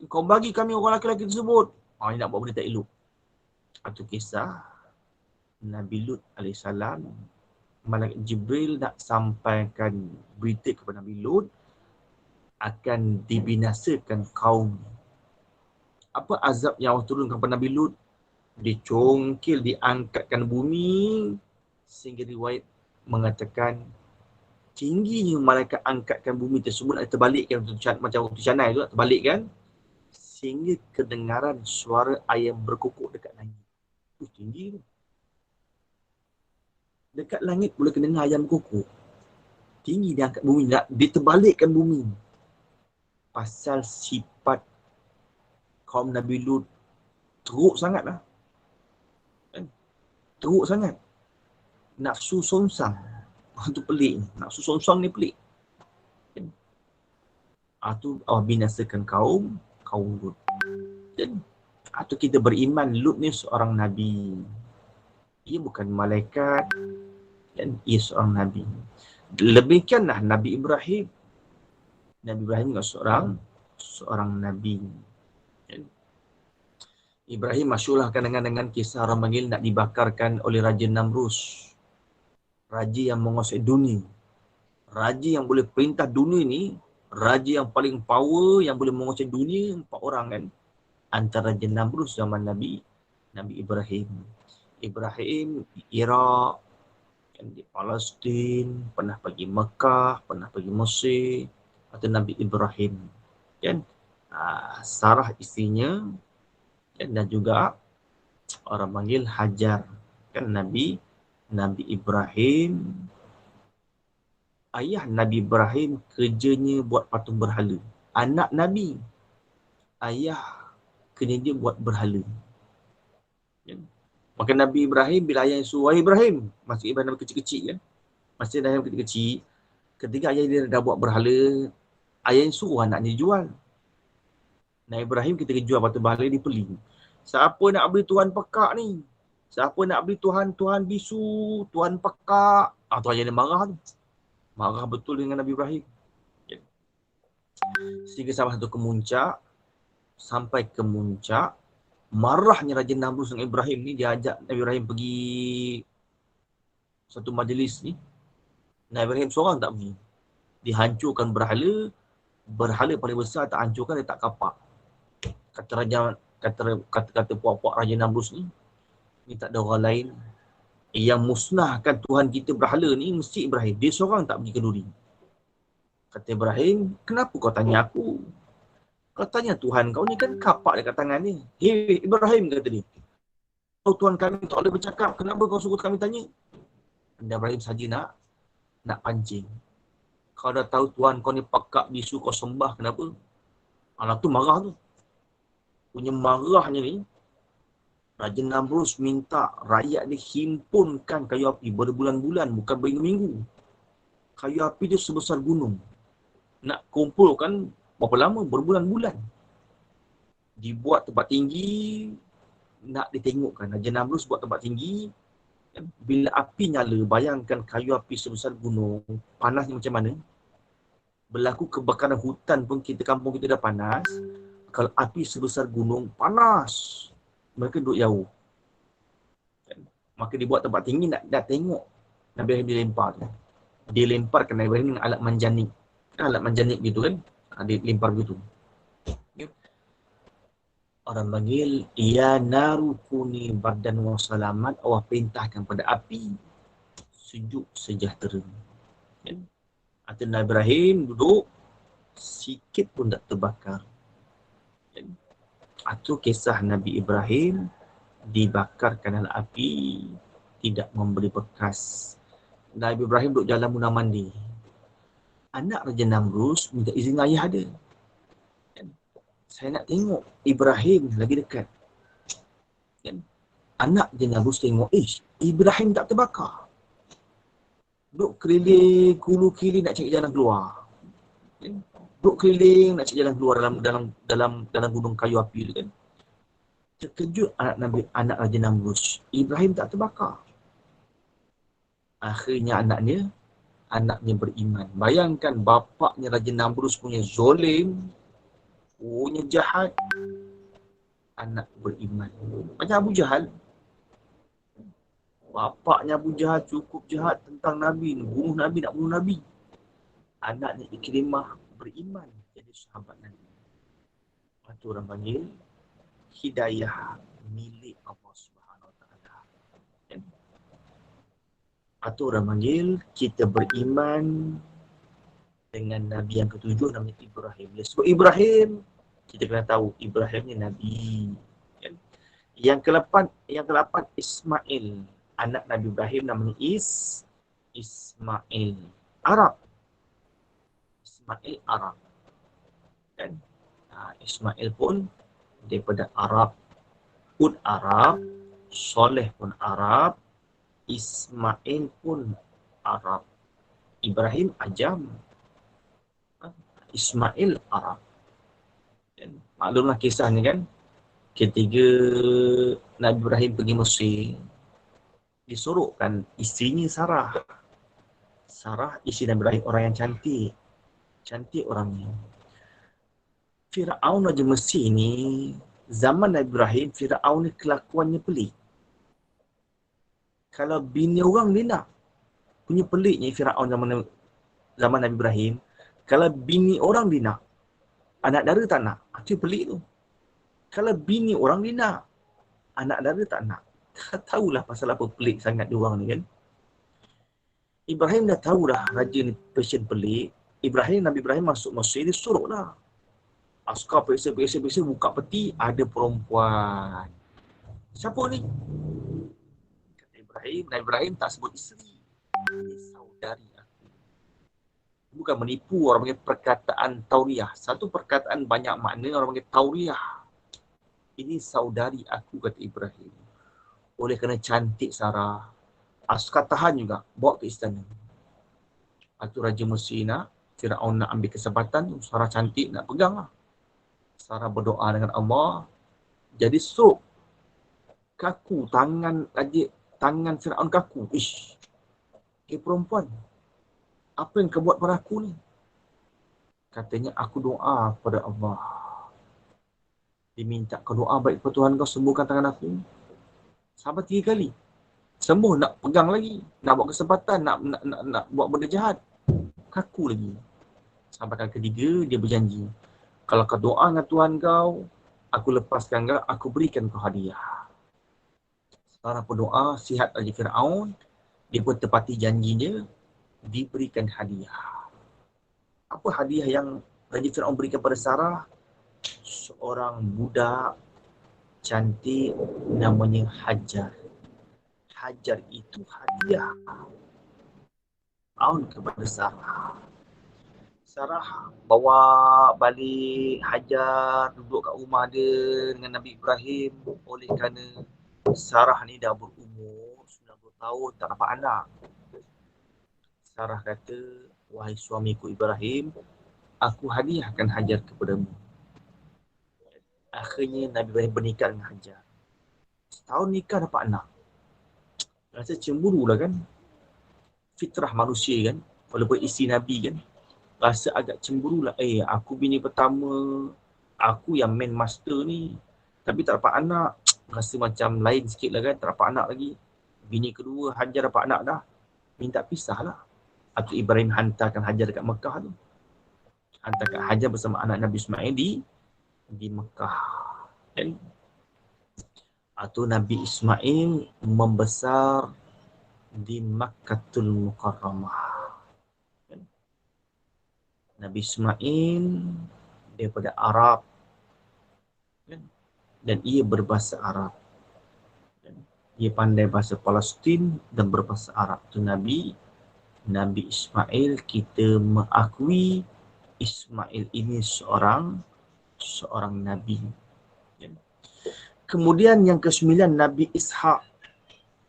Kau bagi kami orang lelaki tersebut." Dia nak buat benda tak elok. Itu kisah Nabi Lut AS. Malaikat Jibril nak sampaikan berita kepada Nabi Lut akan dibinasakan kaum. Apa azab yang Allah turunkan kepada Nabi Lut? Dicongkil, diangkatkan bumi sehingga riwayat mengatakan tingginya malaikat angkatkan bumi tersebut nak terbalikkan macam waktu canai tu nak terbalikkan sehingga kedengaran suara ayam berkokok dekat langit. Tinggi tu. Dekat langit boleh kedengar ayam berkokok. Tinggi dia angkat bumi, nak diterbalikkan bumi. Pasal sifat kaum Nabi Lut teruk sangat lah. Teruk sangat. Nafsu songsang. Itu pelik. Nafsu songsang ni pelik. Itu Allah binasakan kaum Lut. Dan atau kita beriman Lut ni seorang Nabi. Ia bukan malaikat. Dan ia seorang Nabi. Lebihkanlah Nabi Ibrahim. Nabi Ibrahim juga seorang Nabi. Ibrahim masyhurlah dengan kisah orang panggil nak dibakarkan oleh Raja Namrus. Raja yang menguasai dunia. Raja yang boleh perintah dunia ni, raja yang paling power yang boleh menguasai dunia, 4 orang kan. Antara Raja Namrus zaman Nabi Ibrahim. Ibrahim di Iraq, di Palestin, pernah pergi Mekah, pernah pergi Mesir, atau Nabi Ibrahim. Kan? Sarah isterinya, dan juga orang panggil Hajar. Kan Nabi Ibrahim, ayah Nabi Ibrahim kerjanya buat patung berhala. Anak Nabi, ayah kerja dia buat berhala. Maka Nabi Ibrahim bila ayah suruh, "Wahai Ibrahim," masa Ibrahim kecil-kecil kan. Masa Ibrahim kecil-kecil, ketika ayah dia dah buat berhala, ayah suruh anaknya jual. Nabi Ibrahim ketika jual patung berhala dia pelik. Siapa nak beli Tuhan pekak ni? Siapa nak beli Tuhan bisu, Tuhan pekak? Tu ayah dia marah tu. Marah betul dengan Nabi Ibrahim. Sehingga sampai ke muncak, marahnya Raja Namrus dengan Ibrahim ni, dia ajak Nabi Ibrahim pergi satu majlis ni. Nabi Ibrahim seorang tak pergi. Dihancurkan berhala paling besar tak hancurkan, dia tak kapak. Kata puak-puak Raja Namrus ni tak ada orang lain yang musnahkan Tuhan kita berhala ni, mesti Ibrahim. Dia seorang tak pergi kenduri. Kata Ibrahim, "Kenapa kau tanya aku? Kau tanya Tuhan kau ni kan kapak dekat tangan ni." "Hei Ibrahim," kata dia, "Kalau Tuhan kami tak boleh bercakap, kenapa kau suruh kami tanya?" Dan Ibrahim saja nak pancing. "Kau dah tahu Tuhan kau ni pakak bisu, kau sembah, kenapa?" Anak tu marah tu. Punya marahnya ni, Raja Namrus minta rakyat dia himpunkan kayu api berbulan-bulan, bukan berminggu-minggu. Kayu api dia sebesar gunung. Nak kumpulkan berapa lama? Berbulan-bulan. Dibuat tempat tinggi, nak ditengokkan. Raja Namrus buat tempat tinggi. Bila api nyala, bayangkan kayu api sebesar gunung, panasnya macam mana? Berlaku kebakaran hutan pun kampung kita dah panas. Kalau api sebesar gunung, panas. Mereka duduk jauh. Maka dibuat tempat tinggi nak tengok. Nabi Ibrahim dilempar. Dia lemparkan Nabi Ibrahim dengan alat manjanik. Alat manjanik gitu kan. Dia lempar gitu. Orang panggil, "Ya naru kuni bardan wa salaman." Allah perintahkan pada api sejuk sejahtera. Atau Nabi Ibrahim duduk, sikit pun tak terbakar. Itu kisah Nabi Ibrahim dibakarkan dalam api, tidak memberi bekas. Nabi Ibrahim duduk jalan muna mandi. Anak Raja Namrus minta izin ayah dia. Kan? Saya nak tengok Ibrahim lagi dekat. Kan? Anak Raja Namrus tengok, Ibrahim tak terbakar. Duduk keliling, kulu kili nak cari jalan keluar. Kan? Duduk keliling nak cari jalan keluar dalam gunung kayu api tu kan. Terkejut anak Raja Namrus. Ibrahim tak terbakar. Akhirnya anaknya beriman. Bayangkan bapaknya Raja Namrus punya zolim, punya jahat, anak beriman. Macam Abu Jahal. Bapaknya Abu Jahal cukup jahat tentang Nabi, bunuh Nabi, nak bunuh Nabi. Anaknya Ikrimah beriman jadi sahabat Nabi. Itu orang panggil hidayah milik Allah Subhanahu Wa Taala. Atau orang panggil kita beriman dengan Nabi yang ketujuh namanya Ibrahim. Bila sebut Ibrahim, kita kena tahu Ibrahim ni Nabi. Yang ke-8 Ismail. Anak Nabi Ibrahim namanya Ismail. Arab. Ismail Arab. Kan? Ismail pun daripada Arab. Pun Arab. Soleh pun Arab. Ismail pun Arab. Ibrahim Ajam. Ismail Arab. Dan maklumlah kisahnya kan. Ketika Nabi Ibrahim pergi Mesir, disorokkan isterinya Sarah. Sarah isteri Nabi Ibrahim orang yang cantik. Cantik orangnya. Firaun Raja Mesir ni, zaman Nabi Ibrahim, Firaun ni kelakuannya pelik. Kalau bini orang dia nak. Punya peliknya Firaun zaman Nabi Ibrahim. Kalau bini orang dia nak. Anak dara tak nak. Itu pelik tu. Kalau bini orang dia nak. Anak dara tak nak. Tak tahulah pasal apa pelik sangat dia orang ni kan. Ibrahim dah tahu dah raja ni passion pelik. Nabi Ibrahim masuk Mesir, dia suruh lah. Askar periksa buka peti, ada perempuan. Siapa ni? Kata Nabi Ibrahim tak sebut isteri. Ini saudari aku. Bukan menipu, orang panggil perkataan tauriah. Satu perkataan banyak makna, orang panggil tauriah. Ini saudari aku, kata Ibrahim. Oleh kerana cantik Sarah, askar tahan juga, bawa ke istana. Itu Raja Mesir nak, Firaun nak ambil kesempatan, Sarah cantik nak pegang lah. Sarah berdoa dengan Allah, jadi sok kaku, tangan Firaun kaku. Perempuan, apa yang kau buat pada aku ni? Katanya, aku doa pada Allah. Diminta kau doa baik kepada Tuhan kau, sembuhkan tangan aku. Sampai 3 kali. Sembuh, nak pegang lagi. Nak buat kesempatan, nak buat benda jahat. Kaku lagi. Sampai kali ketiga, dia berjanji. Kalau kau doa dengan Tuhan kau, aku lepaskan kau, aku berikan kau hadiah. Sarah berdoa, sihat Raja Firaun. Dia pun tepati janjinya, diberikan hadiah. Apa hadiah yang Raja Firaun berikan pada Sarah? Seorang budak cantik namanya Hajar. Hajar itu hadiah Firaun kepada Sarah. Sarah bawa balik Hajar, duduk kat rumah dia dengan Nabi Ibrahim. Oleh kerana Sarah ni dah berumur 90 tahun, tak dapat anak. Sarah kata, wahai suamiku Ibrahim, aku hadiahkan Hajar kepadamu. Akhirnya Nabi Ibrahim bernikah dengan Hajar. Setahun nikah dapat anak. Rasa cemburu lah kan. Fitrah manusia kan. Walaupun isteri Nabi kan. Rasa agak cemburu lah. Aku bini pertama. Aku yang main master ni. Tapi tak dapat anak. Rasa macam lain sikit lah kan. Tak dapat anak lagi. Bini kedua Hajar dapat anak dah. Minta pisah lah. Atau Ibrahim hantarkan Hajar dekat Mekah tu. Hantarkan Hajar bersama anak Nabi Ismail di Mekah. Dan atau Nabi Ismail membesar di Makkatul Mukarramah. Nabi Ismail daripada Arab dan ia berbahasa Arab. Dia pandai bahasa Palestin dan berbahasa Arab. Itu Nabi Ismail. Kita mengakui Ismail ini seorang Nabi. Kemudian yang ke-9, Nabi Ishak.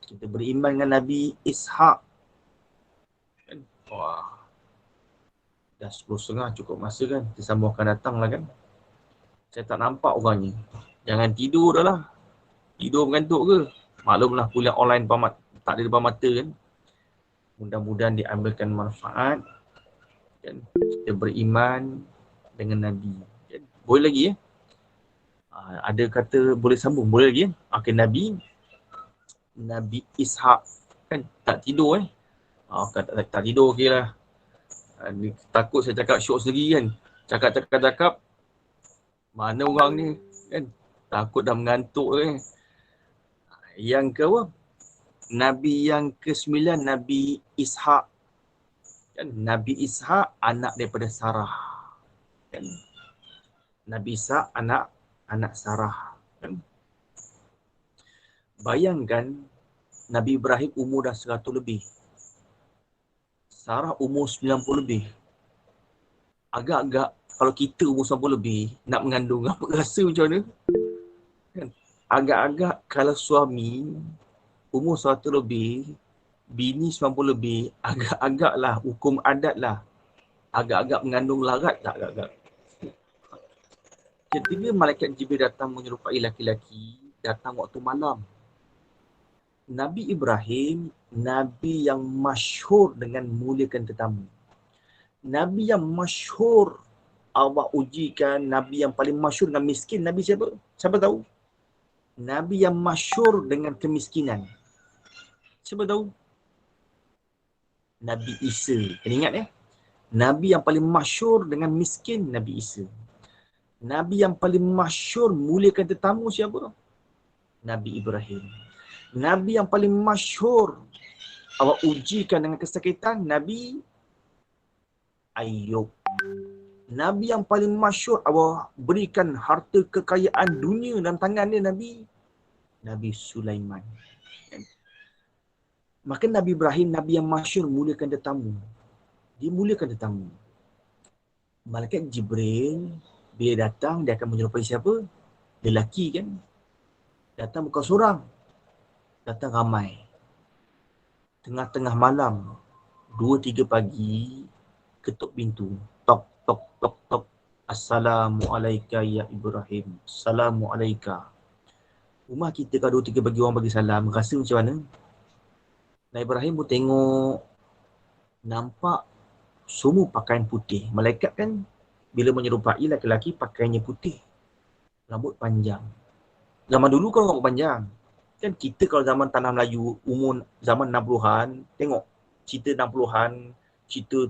Kita beriman dengan Nabi Ishak. Wah, dah 10.30 cukup masa kan. Kita sambung akan datang lah kan. Saya tak nampak orangnya. Jangan tidur dah lah. Tidur mengantuk ke? Maklumlah kuliah online tak ada depan mata kan. Mudah-mudahan diambilkan manfaat. Kan? Kita beriman dengan Nabi. Kan? Boleh lagi ya? Ada kata boleh sambung. Boleh lagi ya? Okay, Nabi Ishak. Kan tak tidur tak tidur okey lah. Takut saya cakap syok sendiri kan. Cakap. Mana orang ni? Kan? Takut dah mengantuk kan. Yang ke apa? Nabi yang ke-9, Nabi Ishak. Kan? Nabi Ishak anak daripada Sarah. Kan? Nabi Ishak anak Sarah. Kan? Bayangkan Nabi Ibrahim umur dah 100 lebih. Sarah umur 90 lebih. Agak-agak kalau kita umur 90 lebih nak mengandung, apa rasa macam mana? Kan? Agak-agak kalau suami umur 100 lebih, bini 90 lebih, agak-agak lah hukum adat lah. Agak-agak mengandung larat tak agak-agak. Ketika malaikat Jibril datang menyerupai laki-laki, datang waktu malam. Nabi Ibrahim, Nabi yang masyhur dengan muliakan tetamu. Nabi yang masyhur Allah ujikan, Nabi yang paling masyhur dengan miskin. Nabi siapa? Siapa tahu? Nabi yang masyhur dengan kemiskinan. Siapa tahu? Nabi Isa. Kena ingat ya? Nabi yang paling masyhur dengan miskin, Nabi Isa. Nabi yang paling masyhur muliakan tetamu siapa? Nabi Ibrahim. Nabi yang paling masyhur Allah ujikan dengan kesakitan, Nabi Ayub. Nabi yang paling masyhur Allah berikan harta kekayaan dunia dalam tangan dia, Nabi Sulaiman. Maka Nabi Ibrahim, Nabi yang masyhur muliakan tetamu. Dia muliakan tetamu. Malaikat Jibril, bila datang, dia akan menyerupai siapa? Lelaki kan? Datang bukan seorang. Datang ramai. Tengah-tengah malam, 2-3 pagi, ketuk pintu. Tok, tok, tok, tok. Assalamualaikum ya Ibrahim. Assalamualaikum. Rumah kita kalau 2-3 pagi orang bagi salam, rasa macam mana? Nabi Ibrahim pun tengok, nampak semua pakaian putih. Malaikat kan bila menyerupai lelaki pakaiannya putih. Rambut panjang. Zaman dulu kan rambut panjang. Kan kita kalau zaman tanah Melayu, umur zaman 60-an, tengok cerita 60-an, cerita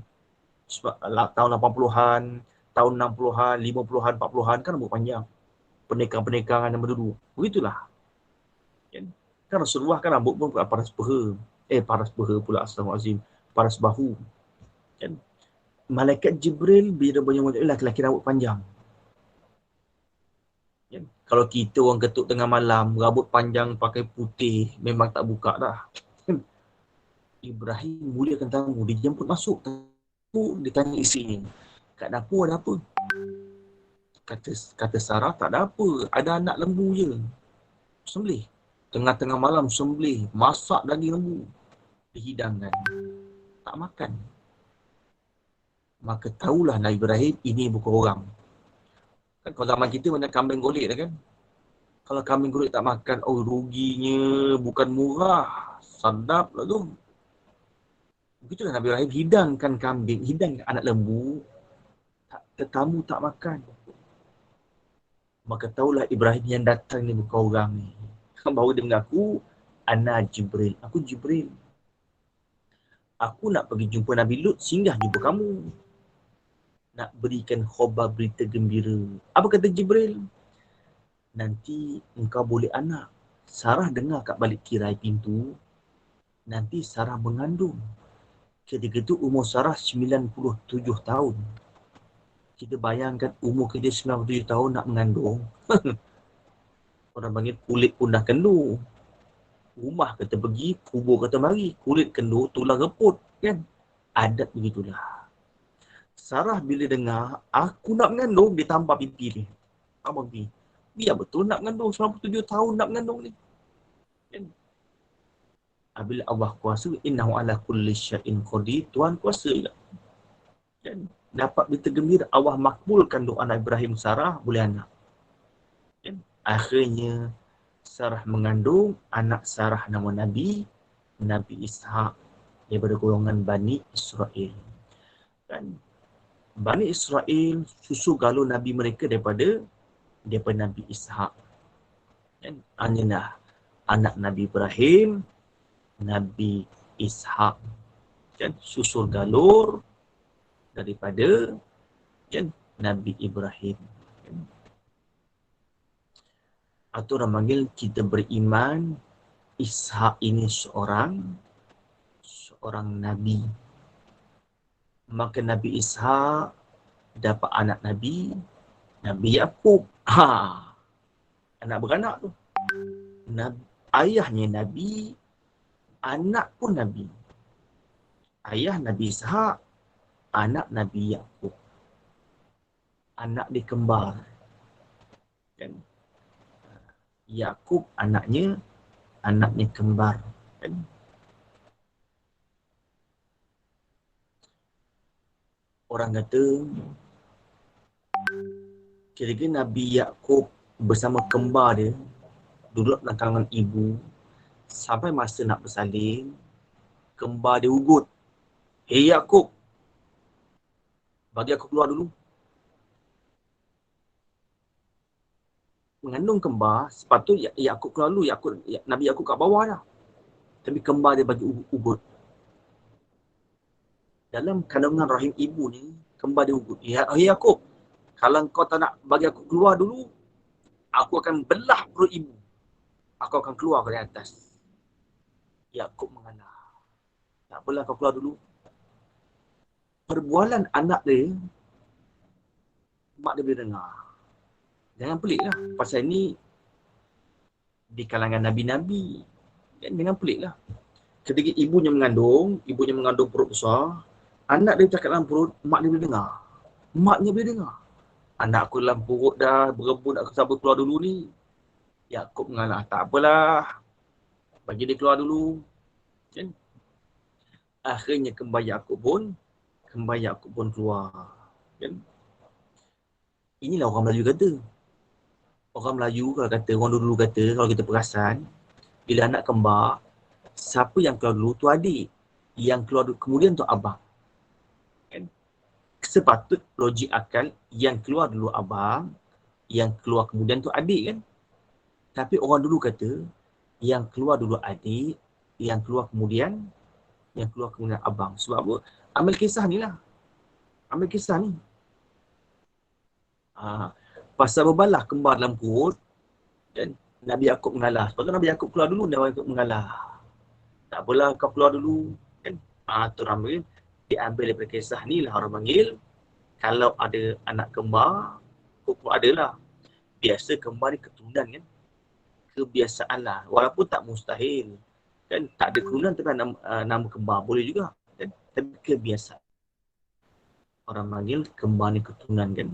tahun 80-an, tahun 60-an, 50-an, 40-an kan rambut panjang. Pernikahan-pernikahan zaman dulu. Begitulah. Kan Rasulullah kan rambut pun paras peha. Paras peha pula, astagfirullahalazim. Paras bahu. Kan? Malaikat Jibril bila banyak lelaki rambut panjang. Kan? Kalau kita orang ketuk tengah malam, rambut panjang pakai putih, memang tak buka dah. Kan? Ibrahim muliakan tamu, dia jemput masuk. Dia tanya isteri, kat dapur ada apa? Kata Sarah, tak ada apa. Ada anak lembu je. Sembelih. Tengah-tengah malam sembelih, masak daging lembu. Dihidangkan. Tak makan. Maka tahulah Nabi Ibrahim ini bukan orang. Kan kalau zaman kita macam kambing golek dah kan. Kalau kambing golek tak makan, ruginya bukan murah. Sedap lah tu. Begitulah Nabi Ibrahim hidangkan kambing, hidangkan anak lembu. Tetamu tak makan. Maka tahulah Ibrahim yang datang ni bukan orang ni. Baru dia mengaku, Ana Jibril. Aku Jibril. Aku nak pergi jumpa Nabi Lut, singgah jumpa kamu. Nak berikan khabar berita gembira. Apa kata Jibril? Nanti engkau boleh anak. Sarah dengar kat balik tirai pintu. Nanti Sarah mengandung. Ketika itu umur Sarah 97 tahun. Kita bayangkan umur kita 97 tahun nak mengandung. Orang panggil kulit pun dah kendur. Rumah kata pergi, kubur kata mari. Kulit kendur, tulang reput. Kan? Adat begitulah. Sarah bila dengar, aku nak mengandung, dia tampar pipi dia. Abang pergi. Biar betul nak mengandung, 97 tahun nak mengandung ni. Kan? Bila Allah kuasa, innahu ala kulli syai'in qadir, Tuhan kuasa juga. Kan? Dapat berita gembira, Allah makbulkan doa Nabi Ibrahim Sarah, boleh anak. Kan? Akhirnya, Sarah mengandung, anak Sarah nama Nabi Ishak, daripada golongan Bani Israel. Kan? Bani Israel susu galuh Nabi mereka daripada Nabi Ishak. Kan? Hanyalah anak Nabi Ibrahim, Nabi Ishak. Kan? Susul galur daripada kan? Nabi Ibrahim. Kan? Atau orang panggil kita beriman Ishak ini seorang Nabi. Maka Nabi Ishak dapat anak Nabi Yaqub. Anak beranak tu. Ayahnya Nabi, anak pun Nabi. Ayah Nabi Ishak, anak Nabi Yaqub. Anak dia kembar. Kan? Yaqub anaknya kembar. Kan? Orang kata kira-kira Nabi Yaqub bersama kembar dia duduk dalam tangan ibu sampai masa nak bersalin, kembar dia ugut. Hei Yaqub, bagi aku keluar dulu. Mengandung kembar, sepatutnya Yaqub keluar dulu. Nabi Yaqub kat bawah dah. Tapi kembar dia bagi ugut. Dalam kandungan rahim ibu ni, kembar dia ugut. Hei Yaqub, kalau kau tak nak bagi aku keluar dulu, aku akan belah perut ibu. Aku akan keluar dari atas. Yaqub mengalah. Tak apalah, kau keluar dulu. Perbualan anak dia, mak dia boleh dengar. Jangan pelik lah. Pasal ni di kalangan Nabi-Nabi. Jangan pelik lah. Ketika ibunya mengandung perut besar, anak dia cakap dalam perut, mak dia boleh dengar. Maknya boleh dengar. Anak aku dalam perut dah, berebut nak sabar keluar dulu ni. Yaqub mengalah, tak apalah. Bagi dia keluar dulu. Kan? Akhirnya kembar Yaqub pun keluar. Kan? Inilah orang Melayu kata. Orang Melayu kalau kata, orang dulu kata, kalau kita perasan, bila anak kembar, siapa yang keluar dulu tu adik. Yang keluar dulu, kemudian tu abang. Kan? Sepatut logik akal, yang keluar dulu abang, yang keluar kemudian tu adik kan. Tapi orang dulu kata, yang keluar dulu adik, yang keluar kemudian abang. Sebab apa? Ambil kisah ni lah. Ambil kisah ni. Pasal berbalah kembar dalam perut, dan Nabi Yaqub mengalah. Sebab tu Nabi Yaqub keluar dulu, Nabi Yaqub mengalah. Tak apalah, kau keluar dulu. Kan? Tu orang panggil, diambil daripada kisah ni lah orang panggil, kalau ada anak kembar, kau adalah. Biasa kembar ni keturunan kan. Kebiasaan lah. Walaupun tak mustahil. Kan? Tak ada keturunan tapi nama kembar. Boleh juga. Kan? Tapi kebiasaan. Orang panggil kembar ni keturunan kan.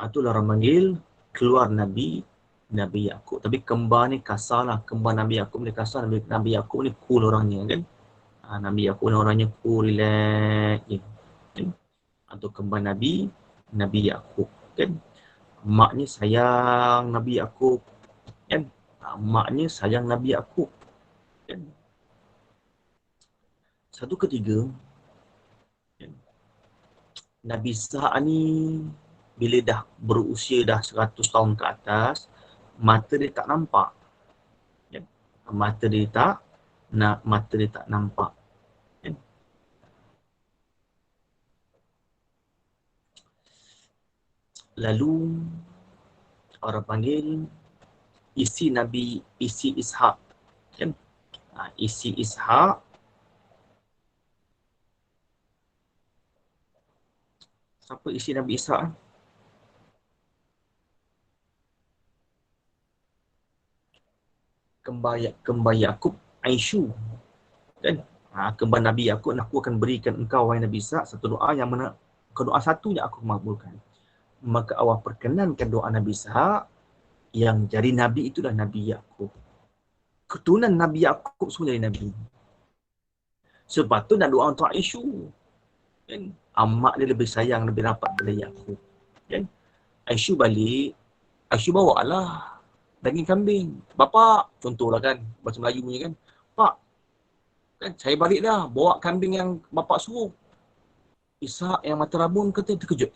Itulah orang panggil keluar Nabi Yaqub. Tapi kembar ni kasar lah. Kembar Nabi Yaqub ni kasar. Nabi Yaqub ni cool orangnya kan. Nabi Yaqub ni orangnya cool, relax je. Kan? Atau kembar Nabi Yaqub kan. Maknya sayang Nabi Yaqub kan. Maknya sayang Nabi Yaqub kan. Satu ketiga kan? Nabi Ishak ni bila dah berusia dah 100 tahun ke atas, mata dia tak nampak. Kan? Mata dia tak nampak. Kan? Lalu orang panggil isi Ishak. Kan? Isi Ishak siapa isi Nabi Ishak? kembar Yakub Aisyu, kan? Kembar Nabi Yakub, aku akan berikan engkau wahai Nabi Ishak satu doa yang mana doa satunya aku makbulkan. Maka Allah perkenankan doa Nabi Ishak, yang jadi Nabi itulah Nabi Yakub. Keturunan Nabi Yakub semua jadi Nabi. Sebab tu nak doa untuk Aisyu, kan? Amak dia lebih sayang, lebih rapat pada Yakub, kan? Aisyu balik, Aisyu bawa lah daging kambing. Bapak, contohlah kan, bahasa Melayu punya kan, Pak, kan saya balik dah, bawa kambing yang bapak suruh. Ishak yang mata rabun kata terkejut.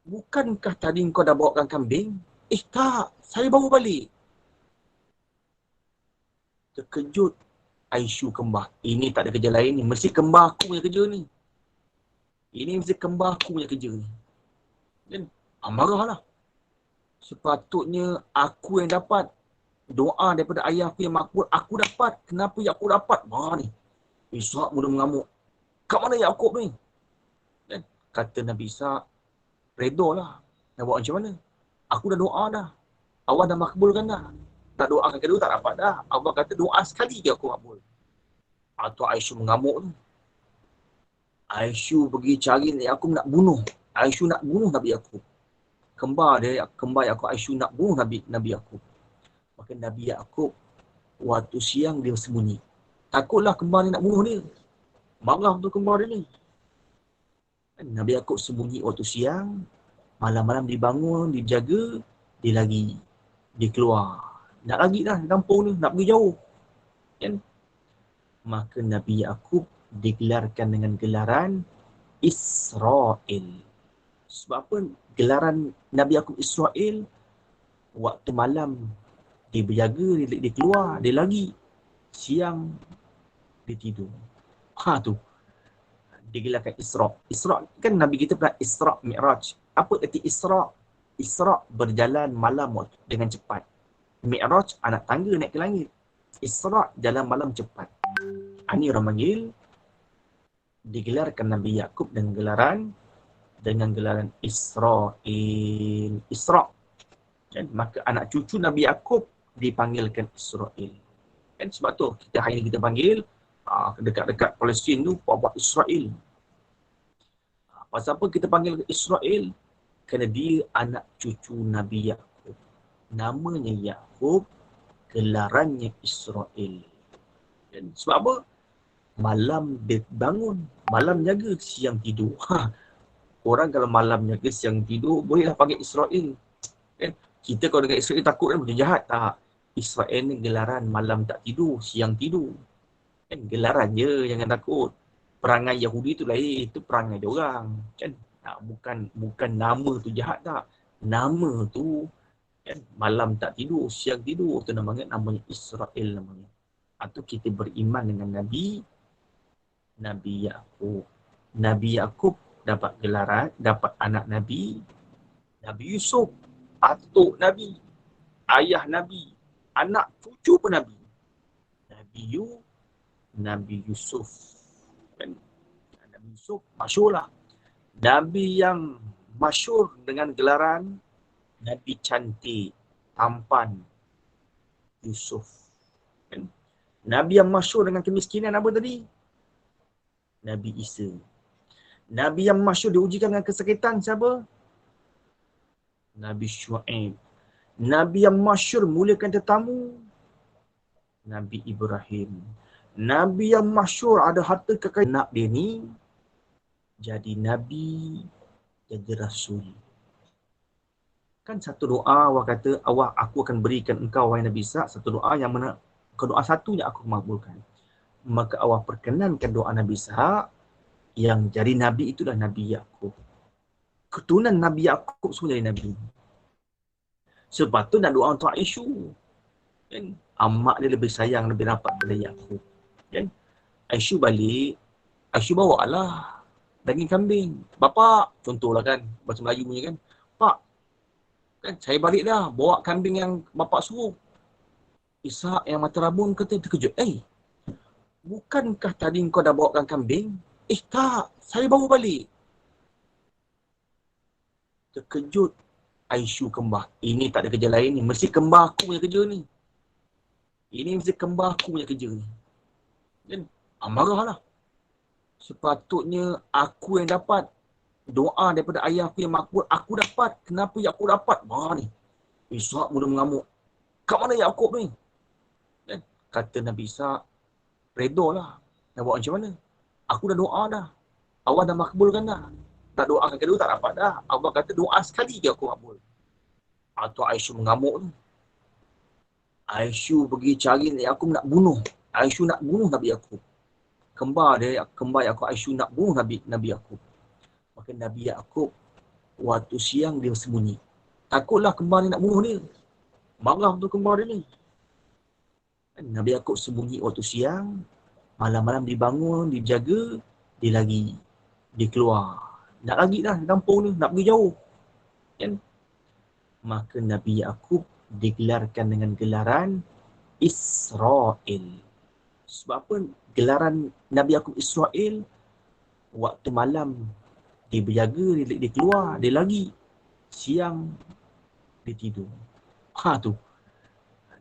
Bukankah tadi kau dah bawakan kambing? Tak, saya baru balik. Terkejut Aisyu kembar. Ini tak ada kerja lain ni. Mesti kembar aku punya kerja ni. Ini mesti kembar aku punya kerja ni. Dan marahlah. Sepatutnya aku yang dapat doa daripada ayah aku yang makbul. Aku dapat. Kenapa Yakub dapat? Wah ni. Ishak mula mengamuk. Kat mana Yakub ni? Dan kata Nabi Ishak, redha lah. Nak buat macam mana? Aku dah doa dah. Allah dah makbulkan dah. Tak doakan kedua tak dapat dah. Allah kata doa sekali je aku makbul. Atau Aisyu mengamuk tu. Aisyu pergi cari Yakub nak bunuh. Aisyu nak bunuh Nabi Yakub. Kembar Yakub Aisyu nak bunuh Nabi Yakub. Maka Nabi Yakub waktu siang dia sembunyi. Takutlah kembar ni nak bunuh dia. Marah tu kembar dia ni. Nabi Yakub sembunyi waktu siang. Malam-malam dibangun, dijaga, dia lagi. Dia keluar. Nak lagi dah di kampung ni, nak pergi jauh. Kan? Maka Nabi Yakub digelarkan dengan gelaran Israel. Sebab apa gelaran Nabi Yakub Israel? Waktu malam dia berjaga, dia keluar, dia lagi. Siang dia tidur. Tu. Digelarkan Isra. Isra kan Nabi kita pernah Isra Mi'raj. Apa erti Isra? Isra berjalan malam dengan cepat. Mi'raj anak tangga naik ke langit. Isra jalan malam cepat. Ini orang panggil digelarkan Nabi Yakub dengan gelaran Israel. Isra. Kan? Maka anak cucu Nabi Yakub dipanggilkan Israel. Kan? Sebab tu kita hari ini kita panggil dekat-dekat Palestin tu buat Israel. Pasal apa kita panggil Israel? Kerana dia anak cucu Nabi Yakub. Namanya Yakub, gelarannya Israel. Dan sebab apa? Malam dia bangun, malam jaga, siang tidur. Orang kalau malam jaga, siang tidur, bolehlah panggil Israel. Kan? Kita kalau dengar Israel takut kan macam jahat. Tak. Israel ni gelaran malam tak tidur, siang tidur. Kan? Gelaran je, jangan takut. Perangai Yahudi tu lain, itu perangai dia orang. Kan? Bukan nama tu jahat tak. Nama tu kan, malam tak tidur, siang tidur, tu namanya Israel namanya. Atau kita beriman dengan Nabi Yakub. Nabi Yakub dapat gelaran, dapat anak Nabi Yusuf, atuk Nabi, ayah Nabi, anak cucu pun Nabi. Nabi Yusuf. Kan? Nabi Yusuf masyhurlah. Nabi yang masyhur dengan gelaran Nabi cantik, tampan, Yusuf. Kan? Nabi yang masyhur dengan kemiskinan apa tadi? Nabi Isa. Nabi yang masyhur diujikan dengan kesakitan siapa? Nabi Syuaib. Nabi yang masyhur muliakan tetamu? Nabi Ibrahim. Nabi yang masyhur ada harta kekayaan, nak dia ni jadi Nabi, jadi Rasul. Kan satu doa Allah kata, Allah aku akan berikan engkau wahai Nabi Ishak satu doa yang mana doa satunya aku makbulkan. Maka Allah perkenankan doa Nabi Ishak, yang jadi Nabi itulah Nabi Yakub. Keturunan Nabi Yakub semua jadi Nabi. Sebab tu nak doa untuk Aisyu. Kan? Amak dia lebih sayang, lebih rapat pada Yakub. Kan? Aisyu balik, Aisyu bawa lah daging kambing. Bapak, contohlah kan, bahasa Melayu punya kan, Pak, kan saya balik dah, bawa kambing yang bapak suruh. Ishak yang mata rabun kata terkejut. Bukankah tadi kau dah bawakan kambing? Tak, saya baru balik. Terkejut Aisyu kembar. Ini tak ada kerja lain ni. Mesti kembar aku punya kerja ni. Ini mesti kembar aku punya kerja ni. Kan? Marahlah. Sepatutnya aku yang dapat doa daripada ayah aku yang makbul. Aku dapat. Kenapa ya aku dapat? Marah ni. Ishak mula mengamuk. Kat mana Yaakob ni? Kan? Kata Nabi Ishak, redha lah. Nak buat macam mana? Aku dah doa dah. Allah dah makbulkan dah. Tak doakan kedua tak dapat dah. Allah kata doa sekali je aku makbul. Atau Aisyah mengamuk tu. Aisyah pergi cari Yaakob nak bunuh. Aisyah nak bunuh Nabi Yaakob. Kembar Yaakob Aisyah nak bunuh Nabi Yaakob. Maka Nabi Yaakob waktu siang dia sembunyi. Takutlah kembar ni nak bunuh dia. Marah tu kembar dia ni. Nabi Yaakob sembunyi waktu siang. Malam-malam dibangun, dijaga, dia lagi. Dia keluar. Nak lagi dah di kampung ni, nak pergi jauh. Kan? Maka Nabi Yaakob digelarkan dengan gelaran Israel. Sebab apa gelaran Nabi Yaakob Israel? Waktu malam dia berjaga, dia keluar, dia lagi. Siang dia tidur. Tu.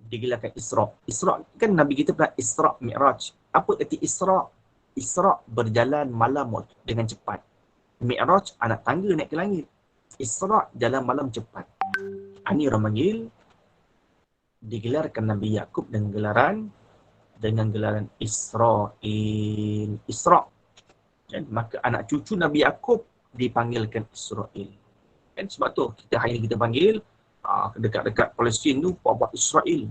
Digelarkan Isra. Isra kan Nabi kita pernah Isra Mi'raj. Apa erti Isra? Isra berjalan malam dengan cepat. Mi'raj anak tangga naik ke langit. Isra jalan malam cepat. Ini orang panggil digelarkan Nabi Yaakob dengan gelaran Israel. Isra. Kan? Maka anak cucu Nabi Yaakob dipanggilkan Israel. Kan sebab tu kita hari ini kita panggil dekat-dekat Palestin tu buat Israel.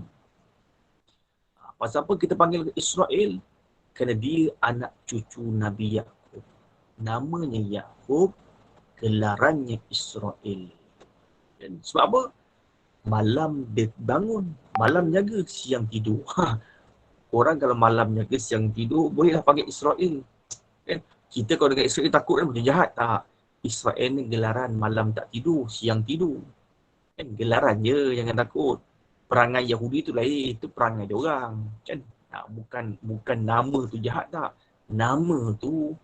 Pasal apa kita panggil Israel? Kerana dia anak cucu Nabi Yaakob. Namanya Yaakob, gelarannya Israel. Dan sebab apa? Malam dia bangun, malam jaga, siang tidur. Orang kalau malam jaga, siang tidur, bolehlah panggil Israel. Kan? Kita kalau dengan Israel takut kan macam jahat. Tak. Israel ni gelaran malam tak tidur, siang tidur. Kan gelaran je, jangan takut. Perangai Yahudi tu lain, itu perangai dia orang. Kan? Bukan nama tu jahat tak. Nama tu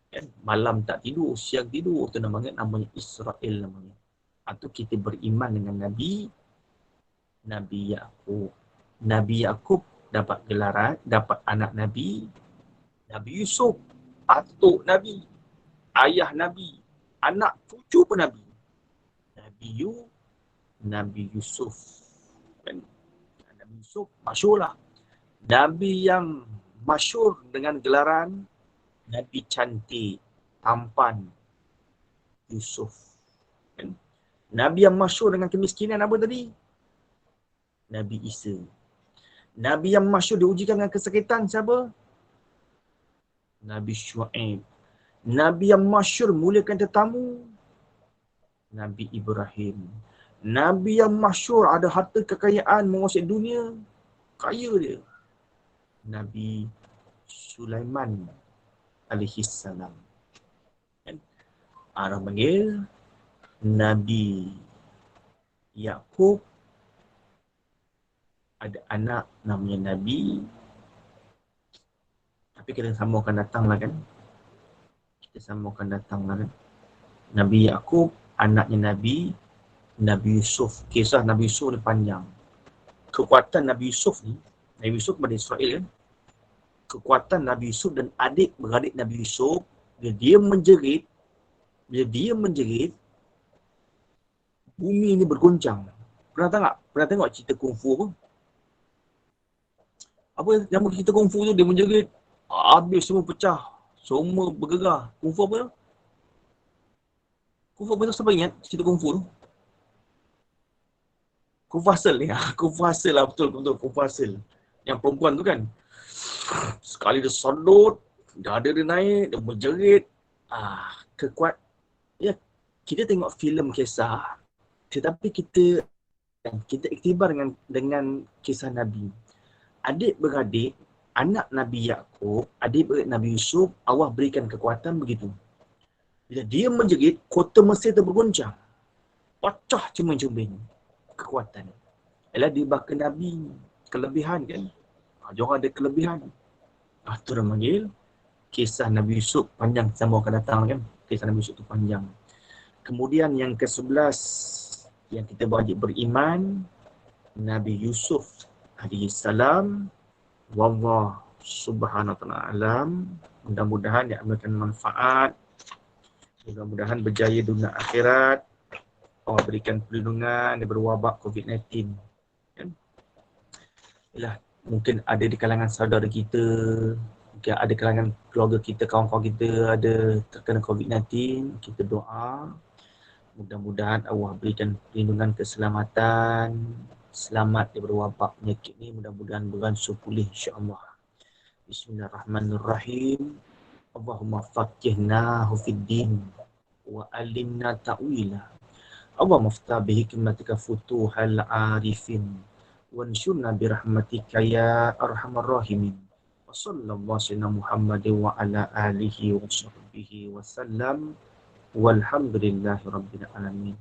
kan malam tak tidur, siang tidur, tu namanya Israel namanya. Atau kita beriman dengan Nabi Yaakob. Nabi Yaakob dapat gelaran, dapat anak Nabi Yusuf, atuk Nabi, ayah Nabi, anak cucu pun Nabi. Nabi Yusuf. Kan? Nabi Yusuf masyhurlah. Nabi yang masyhur dengan gelaran Nabi cantik, tampan, Yusuf. Kan? Nabi yang masyhur dengan kemiskinan apa tadi? Nabi Isa. Nabi yang masyhur diujikan dengan kesakitan siapa? Nabi Syuaib. Nabi yang masyhur muliakan tetamu? Nabi Ibrahim. Nabi yang masyhur ada harta kekayaan menguasai dunia? Kaya dia. Nabi Sulaiman alaihi salam. Kan? Orang panggil Nabi Yaakob ada anak namanya Nabi. Tapi kita sambungkan datanglah kan. Nabi Yaakob anaknya Nabi Yusuf. Kisah Nabi Yusuf ni panjang. Kekuatan Nabi Yusuf pada Israel kan. Kekuatan Nabi Yusuf dan adik-beradik Nabi Yusuf, bila dia menjerit, bumi ni bergoncang. Pernah tengok cerita kungfu apa? Apa nama cerita kungfu tu? Dia menjerit, habis semua pecah, semua bergegar. Kungfu apa tu? Kungfu apa tu? Siapa ingat cerita kungfu tu? Kungfu Hustle ni. Kungfu Hustle lah, betul. Kungfu Hustle. Yang perempuan tu kan. Sekali dia sodot, dada dia naik, dia menjerit. Kekuat. Ya, kita tengok filem kisah. Tetapi kita iktibar dengan kisah Nabi. Adik-beradik, anak Nabi Yaakob, adik-beradik Nabi Yusuf, Allah berikan kekuatan begitu. Bila dia menjerit, kota Mesir terbergoncang. Pecah cermin-cermin kekuatan. Ialah dia bahkan Nabi, kelebihan kan. Diorang ada kelebihan. Tu dah panggil kisah Nabi Yusuf panjang, sama akan datang kan. Kisah Nabi Yusuf tu panjang. Kemudian yang ke-11 yang kita wajib beriman, Nabi Yusuf alaihi salam. Wallah subhanahu wa ta'ala alam. Mudah-mudahan dia amalkan manfaat. Mudah-mudahan berjaya dunia akhirat. Allah berikan perlindungan daripada wabak COVID-19. Kan? Yalah, mungkin ada di kalangan saudara kita, mungkin ada kalangan keluarga kita, kawan-kawan kita ada terkena COVID-19. Kita doa mudah-mudahan Allah berikan perlindungan, keselamatan, selamat daripada wabak penyakit ni. Mudah-mudahan beransur pulih insya-Allah. Bismillahirrahmanirrahim. Allahumma faqihna fid din wa alimna ta'wila. Allahumma ftah bihikmatika futuhal arifin wanshurna birahmatika ya arhamar rahimin. Wa sallallahu sayyidina Muhammadin wa ala alihi wa sahbihi wa sallam. Walhamdulillahi rabbil alamin.